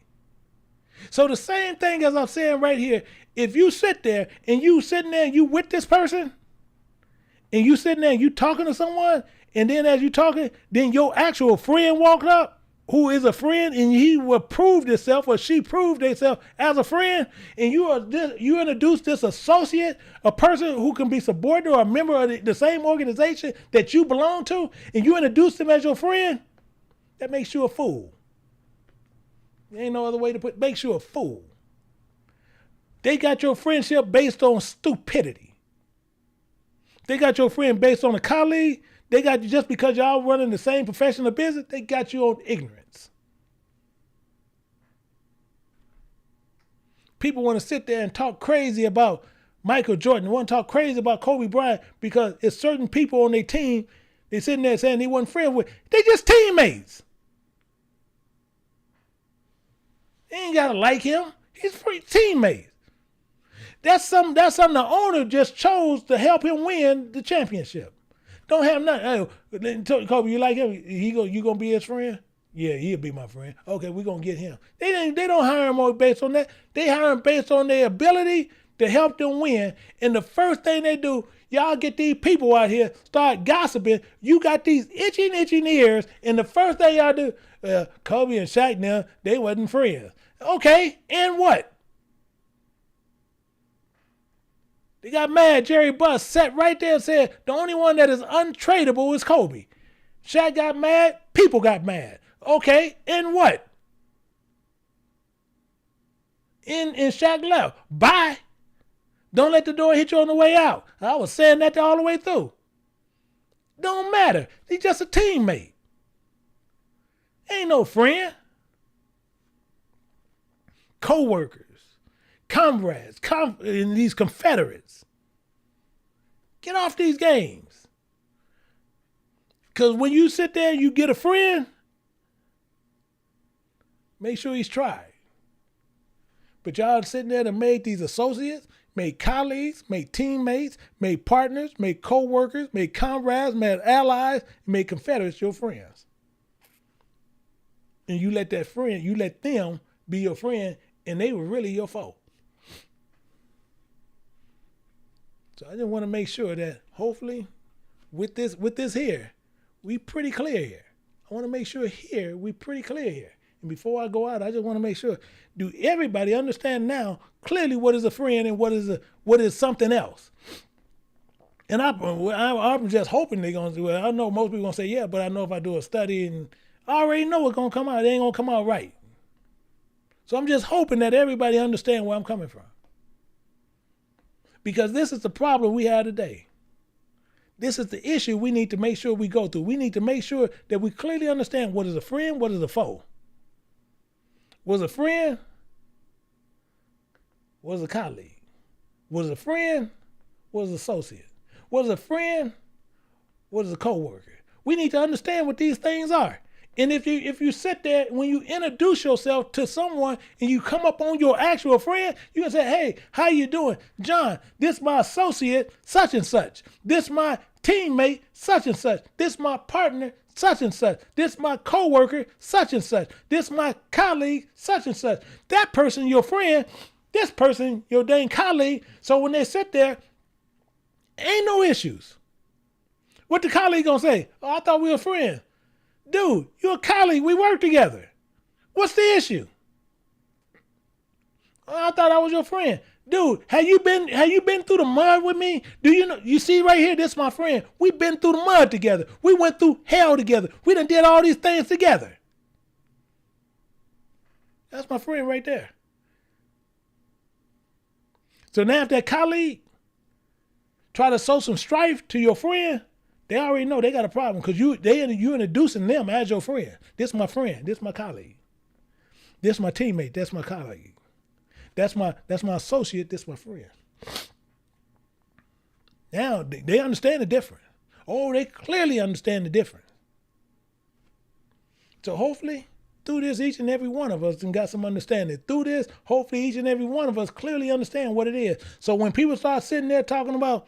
So the same thing as I'm saying right here, if you sit there and you sitting there and you with this person, and you sitting there and you talking to someone, and then as you talking, then your actual friend walked up, who is a friend, and he will prove himself, or she proved herself as a friend, and you introduce this associate, a person who can be subordinate or a member of the same organization that you belong to, and you introduce them as your friend, that makes you a fool. There ain't no other way to put it. Makes you a fool. They got your friendship based on stupidity. They got your friend based on a colleague. They got you just because y'all running the same profession of business. They got you on ignorance. People want to sit there and talk crazy about Michael Jordan. They want to talk crazy about Kobe Bryant because it's certain people on their team. They sitting there saying they wasn't friends with. They just teammates. They ain't gotta like him. He's free teammates. That's something the owner just chose to help him win the championship. Don't have nothing. Hey, Kobe, you like him? You gonna be his friend? Yeah, he'll be my friend. Okay, we're gonna get him. They don't hire him based on that. They hire him based on their ability to help them win. And the first thing they do, y'all get these people out here, start gossiping. You got these itching ears, and the first thing y'all do, Kobe and Shaq now, they wasn't friends. Okay, and what? They got mad. Jerry Buss sat right there and said, the only one that is untradeable is Kobe. Shaq got mad. People got mad. Okay, and what? And Shaq left. Bye. Don't let the door hit you on the way out. I was saying that all the way through. Don't matter. He's just a teammate. Ain't no friend. Co-workers, comrades, and these confederates. Get off these games. Because when you sit there and you get a friend, make sure he's tried. But y'all sitting there to make these associates, make colleagues, make teammates, make partners, make co-workers, make comrades, make allies, make confederates your friends. And you let them be your friend, and they were really your foe. So I just want to make sure that hopefully with this here, we pretty clear here. I want to make sure here we pretty clear here. And before I go out, I just want to make sure, do everybody understand now clearly what is a friend and what is something else? And I'm just hoping they're going to do it. I know most people are going to say, yeah, but I know if I do a study and I already know what's going to come out, it ain't going to come out right. So I'm just hoping that everybody understands where I'm coming from. Because this is the problem we have today. This is the issue we need to make sure we go through. We need to make sure that we clearly understand what is a friend, what is a foe. Was a friend, was a colleague. Was a friend, was an associate. Was a friend, was a co-worker. We need to understand what these things are. And if you sit there, when you introduce yourself to someone and you come up on your actual friend, you can say, hey, how you doing? John, this my associate, such and such. This my teammate, such and such. This my partner, such and such. This my coworker, such and such. This my colleague, such and such. That person, your friend, this person, your dang colleague. So when they sit there, ain't no issues. What the colleague gonna say? Oh, I thought we were friends. Dude, you're a colleague. We work together. What's the issue? Oh, I thought I was your friend. Dude, have you been through the mud with me? Do you know? You see right here, this is my friend. We've been through the mud together. We went through hell together. We done did all these things together. That's my friend right there. So now if that colleague try to sow some strife to your friend, they already know they got a problem because you introducing them as your friend. This my friend. This my colleague. This my teammate. That's my colleague. That's my associate. This my friend. Now they understand the difference. Oh, they clearly understand the difference. So hopefully through this, each and every one of us got some understanding. Through this, hopefully each and every one of us clearly understand what it is. So when people start sitting there talking about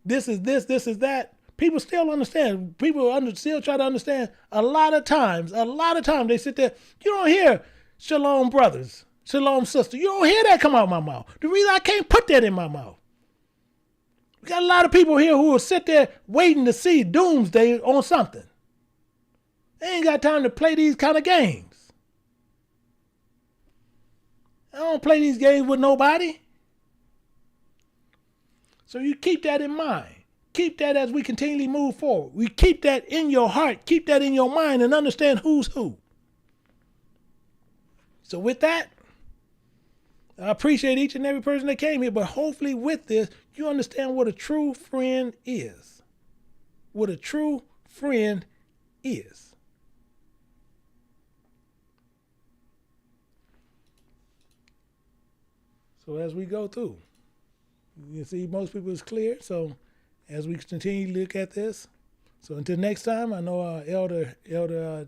this is this is that, people still understand. People still try to understand. A lot of times they sit there. You don't hear shalom brothers, shalom sister. You don't hear that come out of my mouth. The reason I can't put that in my mouth. We got a lot of people here who will sit there waiting to see doomsday on something. They ain't got time to play these kind of games. I don't play these games with nobody. So you keep that in mind. Keep that as we continually move forward. We keep that in your heart. Keep that in your mind and understand who's who. So with that, I appreciate each and every person that came here. But hopefully with this, you understand what a true friend is. What a true friend is. So as we go through, you see most people is clear. So as we continue to look at this, so until next time, I know our Elder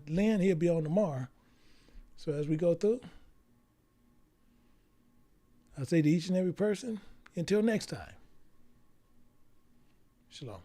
Lynn, he'll be on tomorrow. So as we go through, I say to each and every person, until next time, shalom.